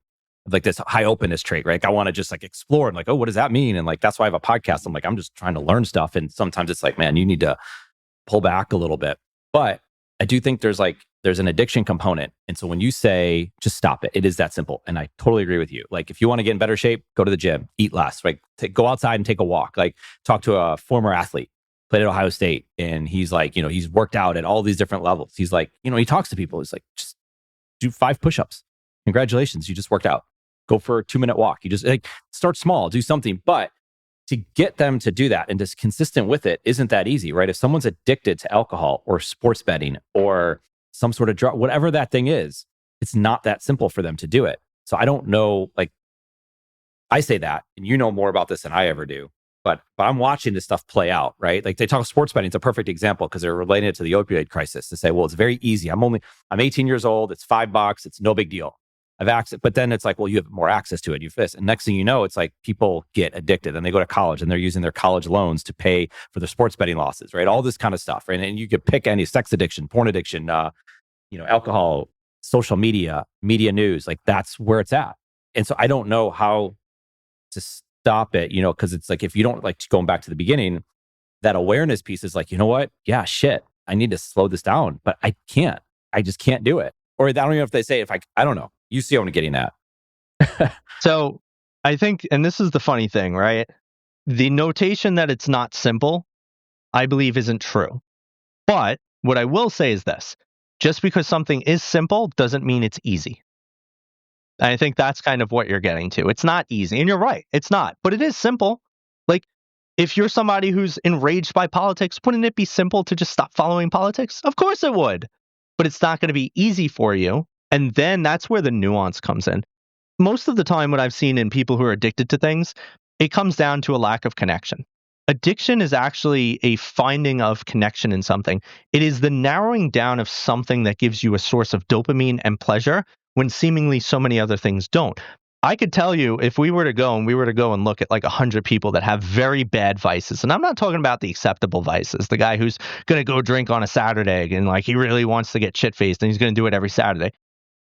like this high openness trait, right? Like, I want to just like explore and like, oh, what does that mean? And like, that's why I have a podcast. I'm like, I'm just trying to learn stuff. And sometimes it's like, man, you need to pull back a little bit. But I do think there's an addiction component. And so when you say, just stop it, it is that simple. And I totally agree with you. Like, if you want to get in better shape, go to the gym, eat less, like go outside and take a walk, like talk to a former athlete, played at Ohio State. And he's like, he's worked out at all these different levels. He's like, he talks to people. He's like, just do 5 push-ups. Congratulations. You just worked out. Go for a 2-minute walk. You just like start small, do something. But to get them to do that and just consistent with it isn't that easy, right? If someone's addicted to alcohol or sports betting or some sort of drug, whatever that thing is, it's not that simple for them to do it. So I don't know, like, I say that, and you know more about this than I ever do, but I'm watching this stuff play out, right? Like, they talk sports betting. It's a perfect example because they're relating it to the opioid crisis to say, well, it's very easy. I'm 18 years old. It's $5. It's no big deal. I've access, but then it's like, well, you have more access to it. And next thing you know, it's like people get addicted and they go to college and they're using their college loans to pay for their sports betting losses, right? All this kind of stuff, right? And you could pick any sex addiction, porn addiction, alcohol, social media, media news, like that's where it's at. And so I don't know how to stop it, because it's like, if you don't, like, going back to the beginning, that awareness piece is like, you know what? Yeah, shit, I need to slow this down, but I just can't do it. Or I don't even know if they say, I don't know. You see what I'm getting at. So I think, and this is the funny thing, right? The notation that it's not simple, I believe, isn't true. But what I will say is this: just because something is simple doesn't mean it's easy. And I think that's kind of what you're getting to. It's not easy. And you're right, it's not, but it is simple. Like, if you're somebody who's enraged by politics, wouldn't it be simple to just stop following politics? Of course it would. But it's not going to be easy for you. And then that's where the nuance comes in. Most of the time, what I've seen in people who are addicted to things, it comes down to a lack of connection. Addiction is actually a finding of connection in something. It is the narrowing down of something that gives you a source of dopamine and pleasure when seemingly so many other things don't. I could tell you, if we were to go and look at like 100 people that have very bad vices, and I'm not talking about the acceptable vices, the guy who's going to go drink on a Saturday and like he really wants to get shit-faced and he's going to do it every Saturday.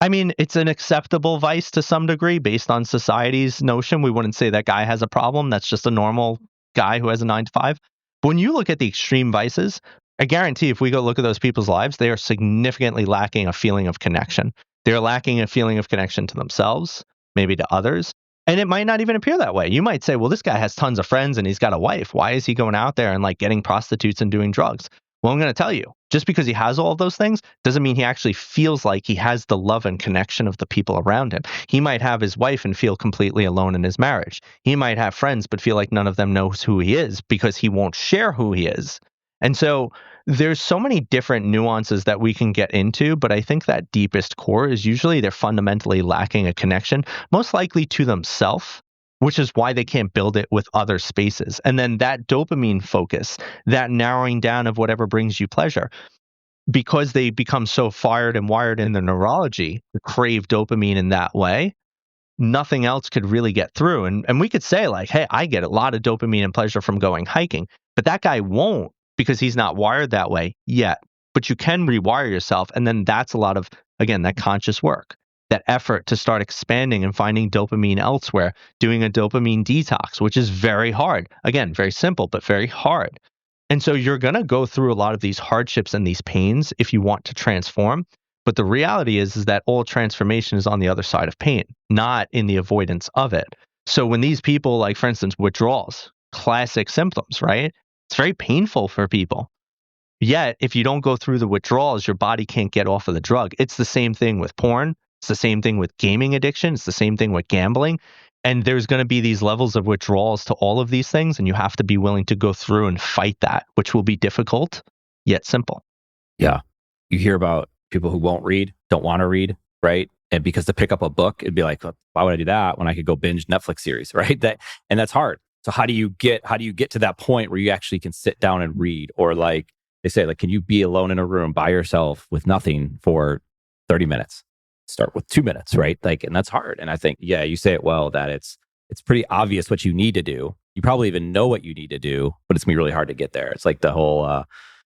I mean, it's an acceptable vice to some degree based on society's notion. We wouldn't say that guy has a problem. That's just a normal guy who has a 9 to 5. But when you look at the extreme vices, I guarantee if we go look at those people's lives, they are significantly lacking a feeling of connection. They're lacking a feeling of connection to themselves, maybe to others. And it might not even appear that way. You might say, well, this guy has tons of friends and he's got a wife. Why is he going out there and like getting prostitutes and doing drugs? Well, I'm going to tell you, just because he has all of those things doesn't mean he actually feels like he has the love and connection of the people around him. He might have his wife and feel completely alone in his marriage. He might have friends, but feel like none of them knows who he is because he won't share who he is. And so there's so many different nuances that we can get into, but I think that deepest core is usually they're fundamentally lacking a connection, most likely to themselves, which is why they can't build it with other spaces. And then that dopamine focus, that narrowing down of whatever brings you pleasure, because they become so fired and wired in their neurology to crave dopamine in that way, nothing else could really get through. And we could say like, hey, I get a lot of dopamine and pleasure from going hiking, but that guy won't because he's not wired that way yet. But you can rewire yourself. And then that's a lot of, again, that conscious work, that effort to start expanding and finding dopamine elsewhere, doing a dopamine detox, which is very hard. Again, very simple, but very hard. And so you're going to go through a lot of these hardships and these pains if you want to transform. But the reality is that all transformation is on the other side of pain, not in the avoidance of it. So when these people, like for instance, withdrawals, classic symptoms, right? It's very painful for people. Yet, if you don't go through the withdrawals, your body can't get off of the drug. It's the same thing with porn. It's the same thing with gaming addiction. It's the same thing with gambling. And there's going to be these levels of withdrawals to all of these things. And you have to be willing to go through and fight that, which will be difficult, yet simple. Yeah. You hear about people who won't read, don't want to read, right? And because to pick up a book, it'd be like, why would I do that when I could go binge Netflix series, right? And that's hard. So how do you get to that point where you actually can sit down and read? Or like they say, like, can you be alone in a room by yourself with nothing for 30 minutes. Start with 2 minutes, right? Like, and that's hard. And I think, yeah, you say it well, that it's pretty obvious what you need to do. You probably even know what you need to do, but it's gonna be really hard to get there. It's like the whole, I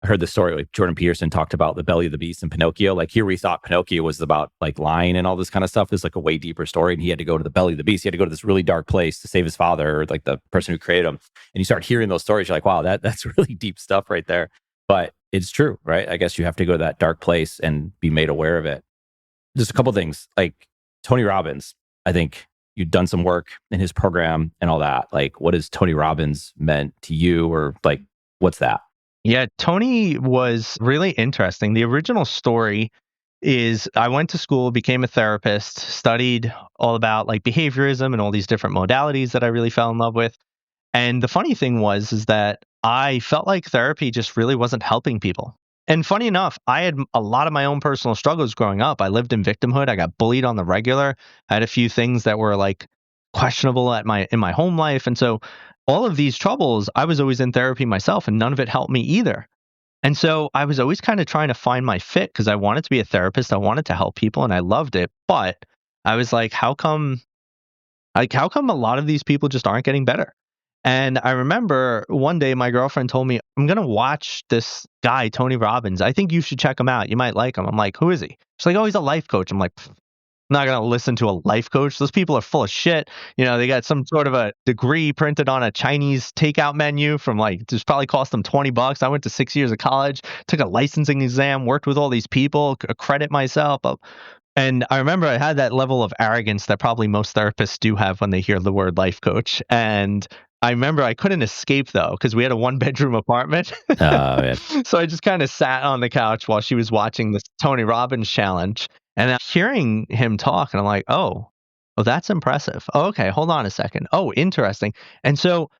heard the story, like Jordan Peterson talked about the belly of the beast and Pinocchio. Like here we thought Pinocchio was about like lying and all this kind of stuff. It's like a way deeper story. And he had to go to the belly of the beast. He had to go to this really dark place to save his father, or like the person who created him. And you start hearing those stories, you're like, wow, that's really deep stuff right there. But it's true, right? I guess you have to go to that dark place and be made aware of it. Just a couple of things, like Tony Robbins, I think you've done some work in his program and all that. Like, what has Tony Robbins meant to you, or like, what's that? Yeah, Tony was really interesting. The original story is I went to school, became a therapist, studied all about like behaviorism and all these different modalities that I really fell in love with. And the funny thing is that I felt like therapy just really wasn't helping people. And funny enough, I had a lot of my own personal struggles growing up. I lived in victimhood. I got bullied on the regular. I had a few things that were like questionable in my home life. And so all of these troubles, I was always in therapy myself, and none of it helped me either. And so I was always kind of trying to find my fit because I wanted to be a therapist. I wanted to help people and I loved it. But I was like, how come a lot of these people just aren't getting better? And I remember one day my girlfriend told me, I'm going to watch this guy, Tony Robbins. I think you should check him out. You might like him. I'm like, who is he? She's like, oh, he's a life coach. I'm like, I'm not going to listen to a life coach. Those people are full of shit. You know, they got some sort of a degree printed on a Chinese takeout menu from like, just probably cost them $20. I went to 6 years of college, took a licensing exam, worked with all these people, accredit myself. And I remember I had that level of arrogance that probably most therapists do have when they hear the word life coach. And I remember I couldn't escape though, because we had a 1-bedroom apartment. Man. So I just kind of sat on the couch while she was watching this Tony Robbins challenge. And I'm hearing him talk, and I'm like, oh, that's impressive. Oh, okay, hold on a second. Oh, interesting. And so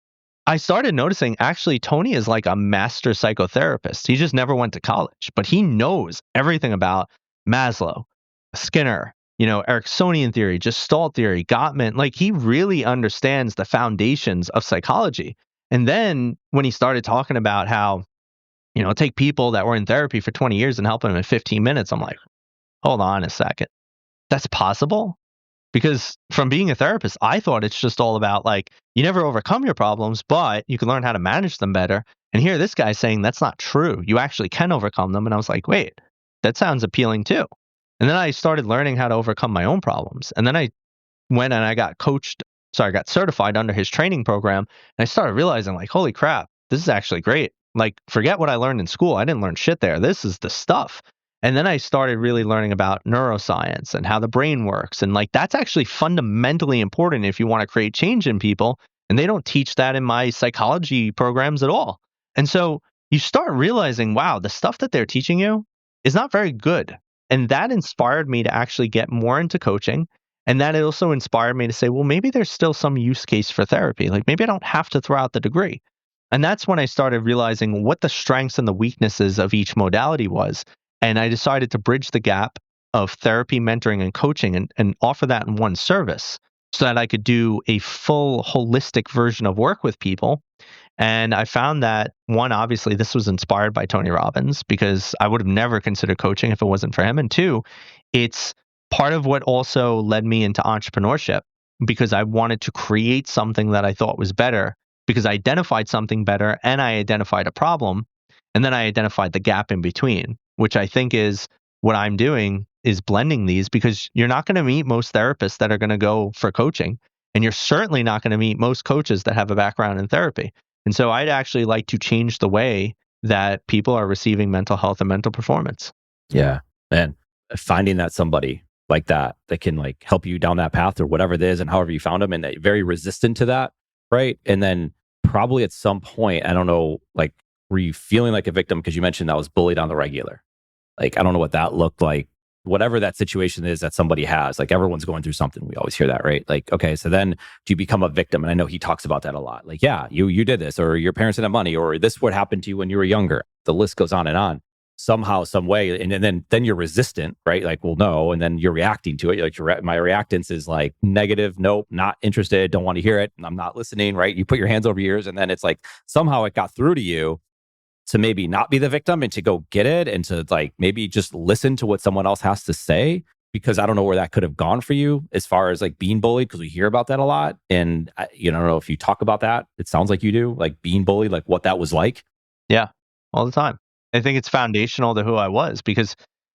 I started noticing actually Tony is like a master psychotherapist. He just never went to college, but he knows everything about Maslow, Skinner, Ericksonian theory, Gestalt theory, Gottman. Like he really understands the foundations of psychology. And then when he started talking about how, take people that were in therapy for 20 years and help them in 15 minutes, I'm like, hold on a second. That's possible? Because from being a therapist, I thought it's just all about like, you never overcome your problems, but you can learn how to manage them better. And here this guy's saying that's not true. You actually can overcome them. And I was like, wait, that sounds appealing too. And then I started learning how to overcome my own problems. And then I went and I got got certified under his training program. And I started realizing like, holy crap, this is actually great. Like, forget what I learned in school. I didn't learn shit there. This is the stuff. And then I started really learning about neuroscience and how the brain works. And like, that's actually fundamentally important if you want to create change in people. And they don't teach that in my psychology programs at all. And so you start realizing, wow, the stuff that they're teaching you is not very good. And that inspired me to actually get more into coaching. And that also inspired me to say, well, maybe there's still some use case for therapy. Like maybe I don't have to throw out the degree. And that's when I started realizing what the strengths and the weaknesses of each modality was. And I decided to bridge the gap of therapy, mentoring, and coaching and offer that in one service so that I could do a full holistic version of work with people. And I found that, one, obviously, this was inspired by Tony Robbins because I would have never considered coaching if it wasn't for him. And two, it's part of what also led me into entrepreneurship because I wanted to create something that I thought was better because I identified something better and I identified a problem. And then I identified the gap in between, which I think is what I'm doing is blending these because you're not going to meet most therapists that are going to go for coaching. And you're certainly not going to meet most coaches that have a background in therapy. And so I'd actually like to change the way that people are receiving mental health and mental performance. Yeah. And finding that somebody like that can like help you down that path or whatever it is and however you found them and very resistant to that. Right. And then probably at some point, I don't know, like, were you feeling like a victim? Because you mentioned that was bullied on the regular. Like, I don't know what that looked like. Whatever that situation is that somebody has, like everyone's going through something. We always hear that, right? Like, okay, so then do you become a victim? And I know he talks about that a lot. Like, yeah, you did this, or your parents didn't have money, or this what happened to you when you were younger. The list goes on and on. Somehow, some way, and then you're resistant, right? Like, well, no, and then you're reacting to it. Like, my reactance is like negative, nope, not interested, don't want to hear it, and I'm not listening, right? You put your hands over your ears, and then it's like somehow it got through to you. to maybe not be the victim and to go get it and to like maybe just listen to what someone else has to say, because I don't know where that could have gone for you as far as like being bullied, because we hear about that a lot. And I don't know if you talk about that. It sounds like you do, like being bullied, like what that was like. Yeah, all the time. I think it's foundational to who I was, because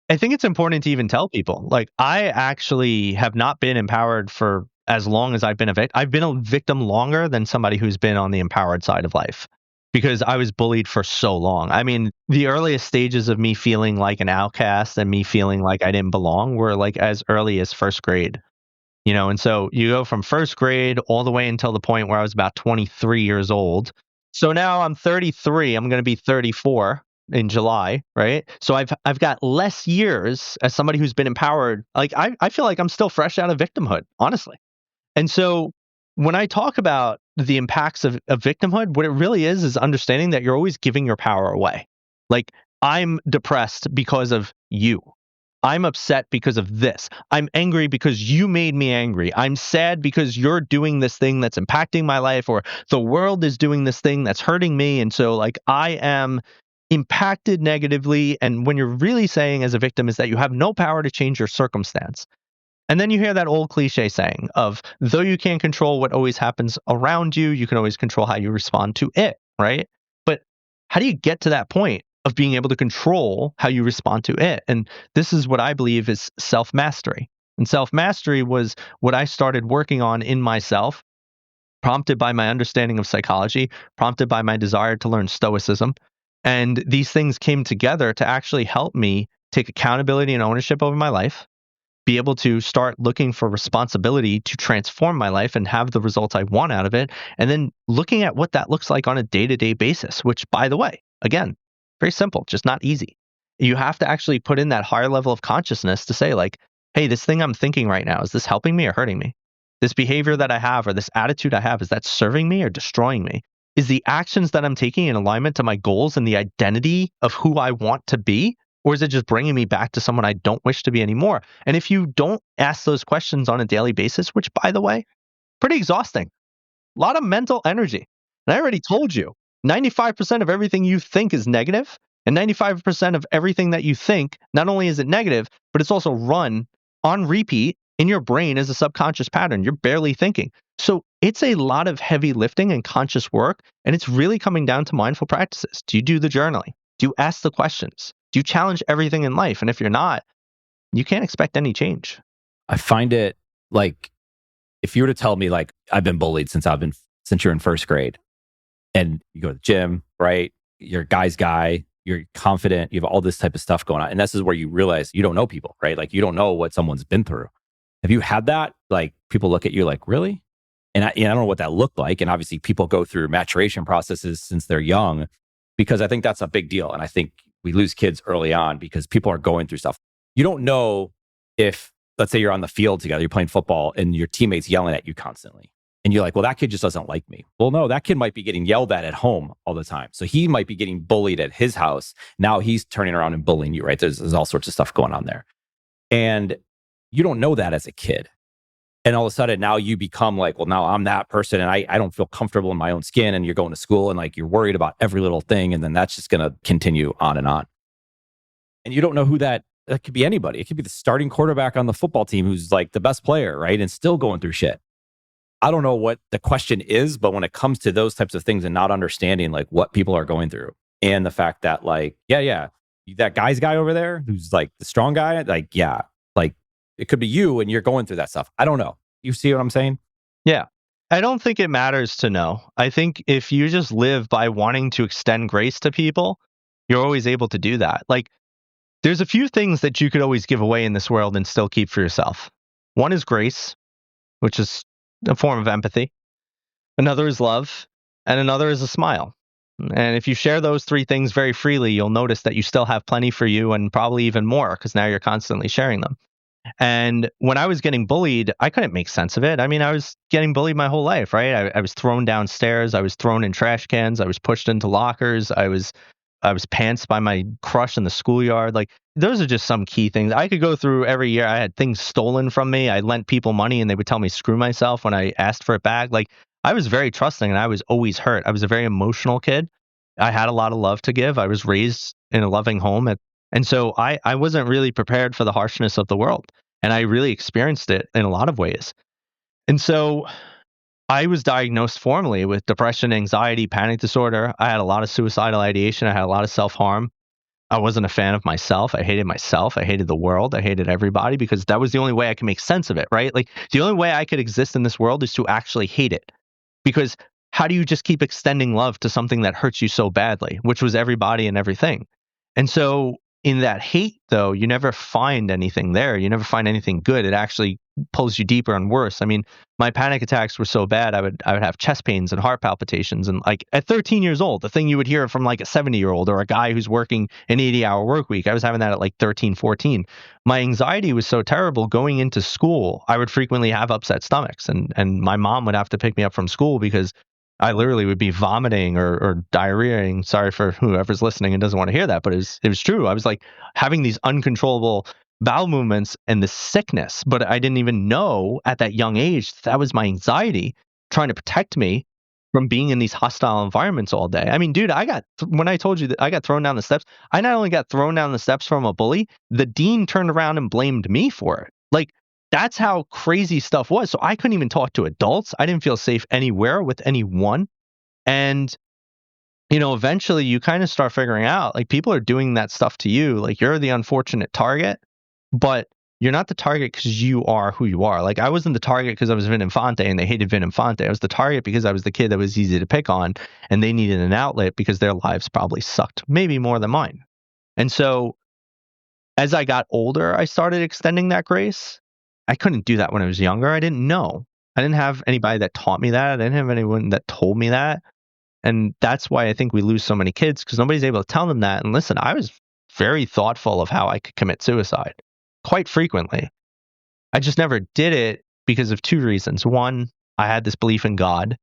I think it's important to even tell people, like, I actually have not been empowered for as long as I've been a victim. I've been a victim longer than somebody who's been on the empowered side of life, because I was bullied for so long. I mean, the earliest stages of me feeling like an outcast and me feeling like I didn't belong were like as early as first grade. And so you go from first grade all the way until the point where I was about 23 years old. So now I'm 33. I'm going to be 34 in July, right? So I've got less years as somebody who's been empowered. Like I feel like I'm still fresh out of victimhood, honestly. And so when I talk about the impacts of victimhood, what it really is understanding that you're always giving your power away. Like, I'm depressed because of you. I'm upset because of this. I'm angry because you made me angry. I'm sad because you're doing this thing that's impacting my life, or the world is doing this thing that's hurting me. And so like I am impacted negatively. And when you're really saying as a victim is that you have no power to change your circumstance. And then you hear that old cliche saying of, though you can't control what always happens around you, you can always control how you respond to it, right? But how do you get to that point of being able to control how you respond to it? And this is what I believe is self-mastery. And self-mastery was what I started working on in myself, prompted by my understanding of psychology, prompted by my desire to learn Stoicism. And these things came together to actually help me take accountability and ownership over my life, be able to start looking for responsibility to transform my life and have the results I want out of it. And then looking at what that looks like on a day-to-day basis, which, by the way, again, very simple, just not easy. You have to actually put in that higher level of consciousness to say like, hey, this thing I'm thinking right now, is this helping me or hurting me? This behavior that I have or this attitude I have, is that serving me or destroying me? Is the actions that I'm taking in alignment to my goals and the identity of who I want to be? Or is it just bringing me back to someone I don't wish to be anymore? And if you don't ask those questions on a daily basis, which, by the way, pretty exhausting, a lot of mental energy. And I already told you, 95% of everything you think is negative, and 95% of everything that you think, not only is it negative, but it's also run on repeat in your brain as a subconscious pattern. You're barely thinking. So it's a lot of heavy lifting and conscious work, and it's really coming down to mindful practices. Do you do the journaling? Do you ask the questions? Do you challenge everything in life? And if you're not, you can't expect any change. I find it like, if you were to tell me like I've been bullied since you're in first grade, and you go to the gym, right? You're a guy's guy, you're confident, you have all this type of stuff going on. And this is where you realize you don't know people, right? Like you don't know what someone's been through. Have you had that? Like people look at you like, really? And I don't know what that looked like. And obviously people go through maturation processes since they're young, because I think that's a big deal. And I think we lose kids early on because people are going through stuff. You don't know if, let's say you're on the field together, you're playing football and your teammate's yelling at you constantly. And you're like, well, that kid just doesn't like me. Well, no, that kid might be getting yelled at home all the time. So he might be getting bullied at his house. Now he's turning around and bullying you, right? There's all sorts of stuff going on there. And you don't know that as a kid. And all of a sudden now you become like, well, now I'm that person and I don't feel comfortable in my own skin. And you're going to school and like you're worried about every little thing. And then that's just going to continue on and on. And you don't know who that could be. Anybody. It could be the starting quarterback on the football team who's like the best player, right? And still going through shit. I don't know what the question is, but when it comes to those types of things and not understanding like what people are going through and the fact that like, yeah, that guy's guy over there who's like the strong guy, like, yeah, like it could be you and you're going through that stuff. I don't know. You see what I'm saying? Yeah. I don't think it matters to know. I think if you just live by wanting to extend grace to people, you're always able to do that. Like, there's a few things that you could always give away in this world and still keep for yourself. One is grace, which is a form of empathy. Another is love, and another is a smile. And if you share those three things very freely, you'll notice that you still have plenty for you and probably even more because now you're constantly sharing them. And when I was getting bullied, I couldn't make sense of it. I mean, I was getting bullied my whole life, right? I was thrown downstairs. I was thrown in trash cans. I was pushed into lockers. I was pantsed by my crush in the schoolyard. Like, those are just some key things. I could go through every year. I had things stolen from me. I lent people money and they would tell me screw myself when I asked for it back. Like, I was very trusting and I was always hurt. I was a very emotional kid. I had a lot of love to give. I was raised in a loving home. And so I wasn't really prepared for the harshness of the world. And I really experienced it in a lot of ways. And so I was diagnosed formally with depression, anxiety, panic disorder. I had a lot of suicidal ideation. I had a lot of self harm. I wasn't a fan of myself. I hated myself. I hated the world. I hated everybody because that was the only way I could make sense of it, right? Like the only way I could exist in this world is to actually hate it. Because how do you just keep extending love to something that hurts you so badly, which was everybody and everything? And so in that hate, though, you never find anything there. You never find anything good. It actually pulls you deeper and worse. I mean, my panic attacks were so bad, I would have chest pains and heart palpitations. And like at 13 years old, the thing you would hear from like a 70-year-old or a guy who's working an 80-hour work week, I was having that at like 13, 14. My anxiety was so terrible going into school. I would frequently have upset stomachs, and my mom would have to pick me up from school because I literally would be vomiting or diarrheaing. Sorry for whoever's listening and doesn't want to hear that, but it was true. I was like having these uncontrollable bowel movements and the sickness, but I didn't even know at that young age that was my anxiety trying to protect me from being in these hostile environments all day. I mean, dude, when I told you that I got thrown down the steps, I not only got thrown down the steps from a bully, the dean turned around and blamed me for it. Like, that's how crazy stuff was. So I couldn't even talk to adults. I didn't feel safe anywhere with anyone. And, eventually you kind of start figuring out like people are doing that stuff to you. Like you're the unfortunate target, but you're not the target because you are who you are. Like I wasn't the target because I was Vin Infante and they hated Vin Infante. I was the target because I was the kid that was easy to pick on and they needed an outlet because their lives probably sucked, maybe more than mine. And so as I got older, I started extending that grace. I couldn't do that when I was younger. I didn't know. I didn't have anybody that taught me that. I didn't have anyone that told me that. And that's why I think we lose so many kids because nobody's able to tell them that. And listen, I was very thoughtful of how I could commit suicide quite frequently. I just never did it because of two reasons. One, I had this belief in God.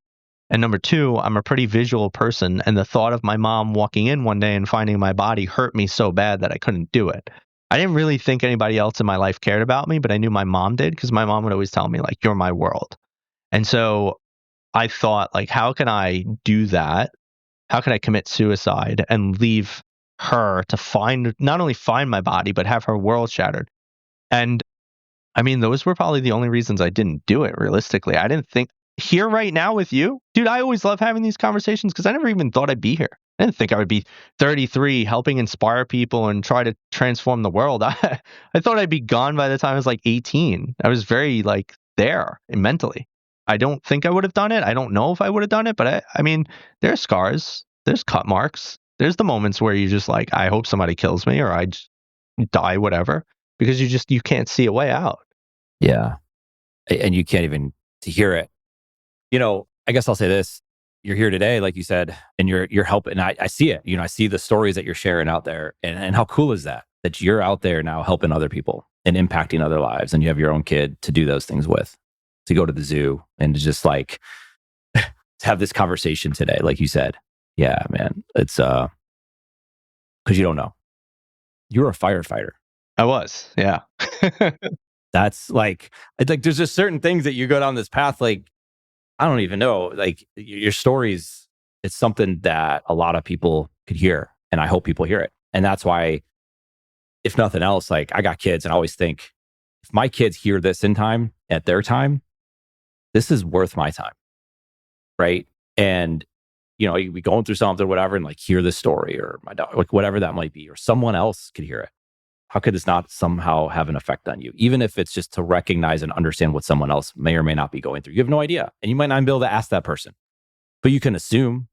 And number two, I'm a pretty visual person. And the thought of my mom walking in one day and finding my body hurt me so bad that I couldn't do it. I didn't really think anybody else in my life cared about me, but I knew my mom did because my mom would always tell me, like, you're my world. And so I thought, like, how can I do that? How can I commit suicide and leave her to not only find my body, but have her world shattered? And I mean, those were probably the only reasons I didn't do it realistically. I didn't think here right now with you, dude, I always love having these conversations because I never even thought I'd be here. I didn't think I would be 33 helping inspire people and try to transform the world. I thought I'd be gone by the time I was like 18. I was very like there mentally. I don't think I would have done it. I don't know if I would have done it, but I mean, there's scars, there's cut marks. There's the moments where you just like, I hope somebody kills me or I just die, whatever, because you can't see a way out. Yeah. And you can't even to hear it. I guess I'll say this. You're here today, like you said, and you're helping. And I see it. I see the stories that you're sharing out there. And how cool is that you're out there now helping other people and impacting other lives. And you have your own kid to do those things with, to go to the zoo and to just like to have this conversation today, like you said. Yeah, man. It's because you don't know. You're a firefighter. I was, yeah. That's like, it's like there's just certain things that you go down this path, like, I don't even know, like your stories, it's something that a lot of people could hear. And I hope people hear it. And that's why, if nothing else, like I got kids and I always think, if my kids hear this in time, at their time, this is worth my time. Right. And, you be going through something or whatever and like hear this story or my dog, like whatever that might be, or someone else could hear it. How could this not somehow have an effect on you? Even if it's just to recognize and understand what someone else may or may not be going through. You have no idea. And you might not be able to ask that person, but you can assume.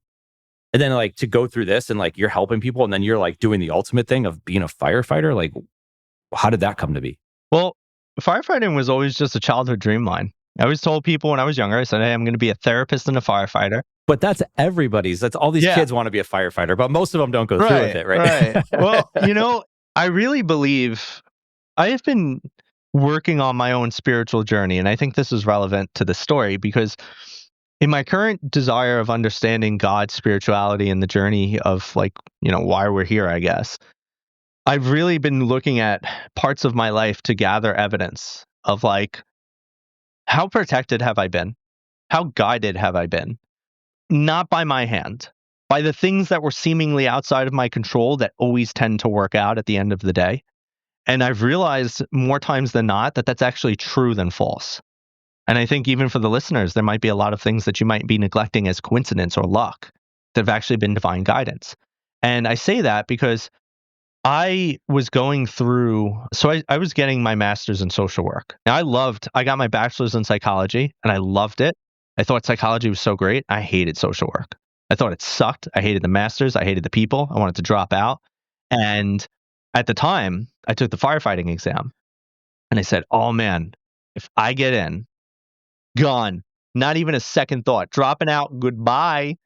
And then like to go through this and like you're helping people and then you're like doing the ultimate thing of being a firefighter. Like, how did that come to be? Well, firefighting was always just a childhood dream of mine. I always told people when I was younger, I said, hey, I'm going to be a therapist and a firefighter. But that's everybody's. That's all these kids want to be a firefighter, but most of them don't go through with it, right? Right. Well, I really believe I have been working on my own spiritual journey. And I think this is relevant to the story because in my current desire of understanding God's spirituality and the journey of like, why we're here, I guess, I've really been looking at parts of my life to gather evidence of like, how protected have I been? How guided have I been? Not by my hand, by the things that were seemingly outside of my control that always tend to work out at the end of the day. And I've realized more times than not that that's actually true than false. And I think even for the listeners, there might be a lot of things that you might be neglecting as coincidence or luck that have actually been divine guidance. And I say that because I was going through, I was getting my master's in social work. Now I got my bachelor's in psychology and I loved it. I thought psychology was so great. I hated social work. I thought it sucked. I hated the master's. I hated the people. I wanted to drop out. And at the time, I took the firefighting exam and I said, oh man, if I get in, gone, not even a second thought, dropping out, goodbye.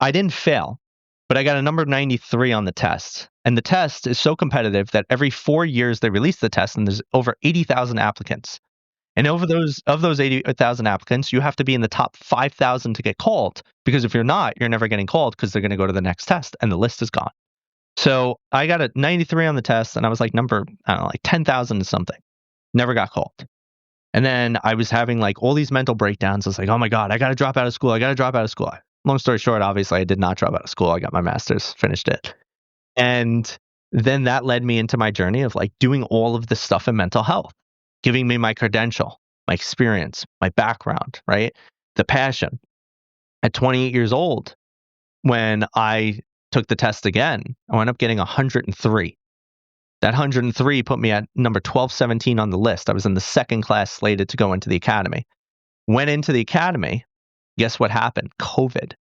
I didn't fail, but I got a number 93 on the test. And the test is so competitive that every 4 years they release the test and there's over 80,000 applicants. And of those 80,000 applicants, you have to be in the top 5,000 to get called, because if you're not, you're never getting called because they're going to go to the next test and the list is gone. So I got a 93 on the test and I was like number, I don't know, like 10,000 or something. Never got called. And then I was having like all these mental breakdowns. I was like, oh my God, I got to drop out of school. I got to drop out of school. Long story short, obviously, I did not drop out of school. I got my master's, finished it. And then that led me into my journey of like doing all of this stuff in mental health, giving me my credential, my experience, my background, right? The passion. At 28 years old, when I took the test again, I wound up getting 103. That 103 put me at number 1217 on the list. I was in the second class slated to go into the academy. Went into the academy. Guess what happened? COVID.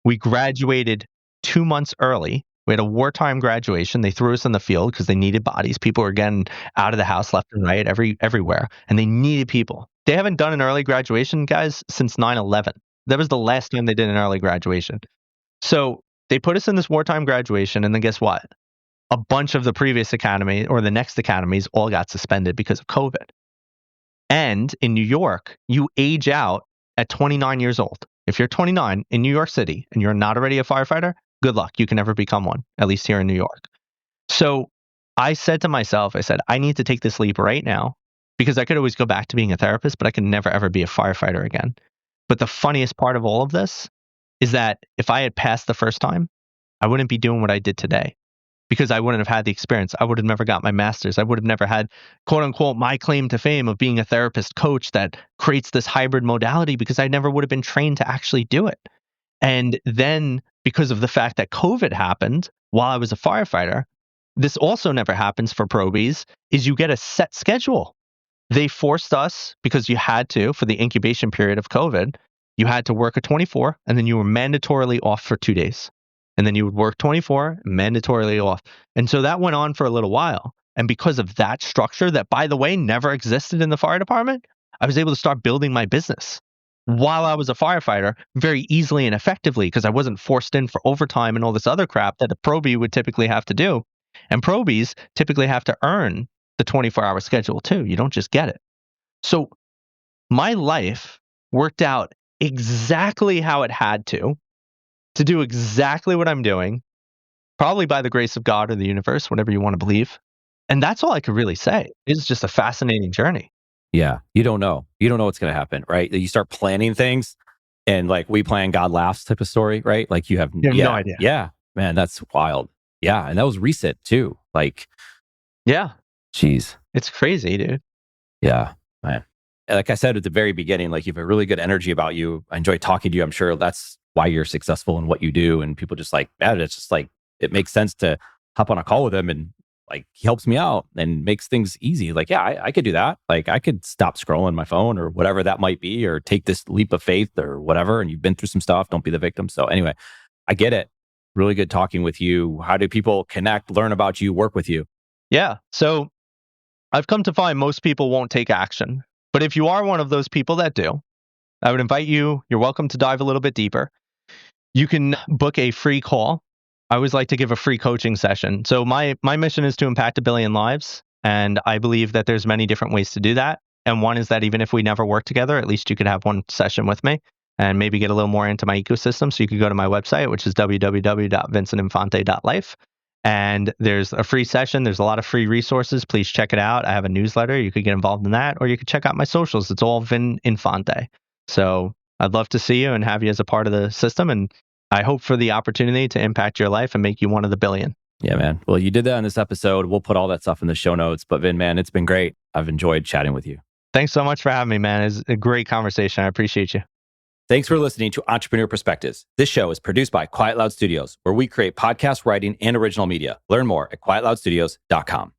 We graduated 2 months early. We had a wartime graduation. They threw us in the field because they needed bodies. People were getting out of the house left and right, everywhere, and they needed people. They haven't done an early graduation, guys, since 9/11. That was the last time they did an early graduation. So they put us in this wartime graduation, and then guess what? A bunch of the previous academy or the next academies all got suspended because of COVID. And in New York, you age out at 29 years old. If you're 29 in New York City and you're not already a firefighter, good luck. You can never become one, at least here in New York. So I said to myself, I need to take this leap right now, because I could always go back to being a therapist, but I can never, ever be a firefighter again. But the funniest part of all of this is that if I had passed the first time, I wouldn't be doing what I did today, because I wouldn't have had the experience. I would have never got my master's. I would have never had, quote unquote, my claim to fame of being a therapist coach that creates this hybrid modality, because I never would have been trained to actually do it. And then because of the fact that COVID happened while I was a firefighter, this also never happens for probies, is you get a set schedule. They forced us, because you had to, for the incubation period of COVID, you had to work a 24 and then you were mandatorily off for 2 days. And then you would work 24, mandatorily off. And so that went on for a little while. And because of that structure that, by the way, never existed in the fire department, I was able to start building my business while I was a firefighter very easily and effectively, because I wasn't forced in for overtime and all this other crap that a probie would typically have to do. And probies typically have to earn the 24-hour schedule too. You don't just get it. So my life worked out exactly how it had to do exactly what I'm doing, probably by the grace of God or the universe, whatever you want to believe. And that's all I could really say. It's just a fascinating journey. Yeah. You don't know. You don't know what's going to happen, right? You start planning things and like we plan, God laughs type of story, right? Like you have no idea. Yeah. Man, that's wild. Yeah. And that was recent too. Like, yeah. Geez. It's crazy, dude. Yeah, man. Like I said at the very beginning, like you have a really good energy about you. I enjoy talking to you. I'm sure that's why you're successful in what you do. And people just like, man, it's just like, it makes sense to hop on a call with him and like he helps me out and makes things easy. Like, yeah, I could do that. Like I could stop scrolling my phone or whatever that might be, or take this leap of faith or whatever. And you've been through some stuff. Don't be the victim. So anyway, I get it. Really good talking with you. How do people connect, learn about you, work with you? Yeah. So I've come to find most people won't take action. But if you are one of those people that do, I would invite you, you're welcome to dive a little bit deeper. You can book a free call. I always like to give a free coaching session. So my mission is to impact 1 billion lives. And I believe that there's many different ways to do that. And one is that even if we never work together, at least you could have one session with me and maybe get a little more into my ecosystem. So you could go to my website, which is www.vincentinfante.life. And there's a free session. There's a lot of free resources. Please check it out. I have a newsletter. You could get involved in that, or you could check out my socials. It's all Vin Infante. So I'd love to see you and have you as a part of the system. And I hope for the opportunity to impact your life and make you one of the billion. Yeah, man. Well, you did that in this episode. We'll put all that stuff in the show notes. But Vin, man, it's been great. I've enjoyed chatting with you. Thanks so much for having me, man. It's a great conversation. I appreciate you. Thanks for listening to Entrepreneur Perspectives. This show is produced by Quiet Loud Studios, where we create podcast writing and original media. Learn more at quietloudstudios.com.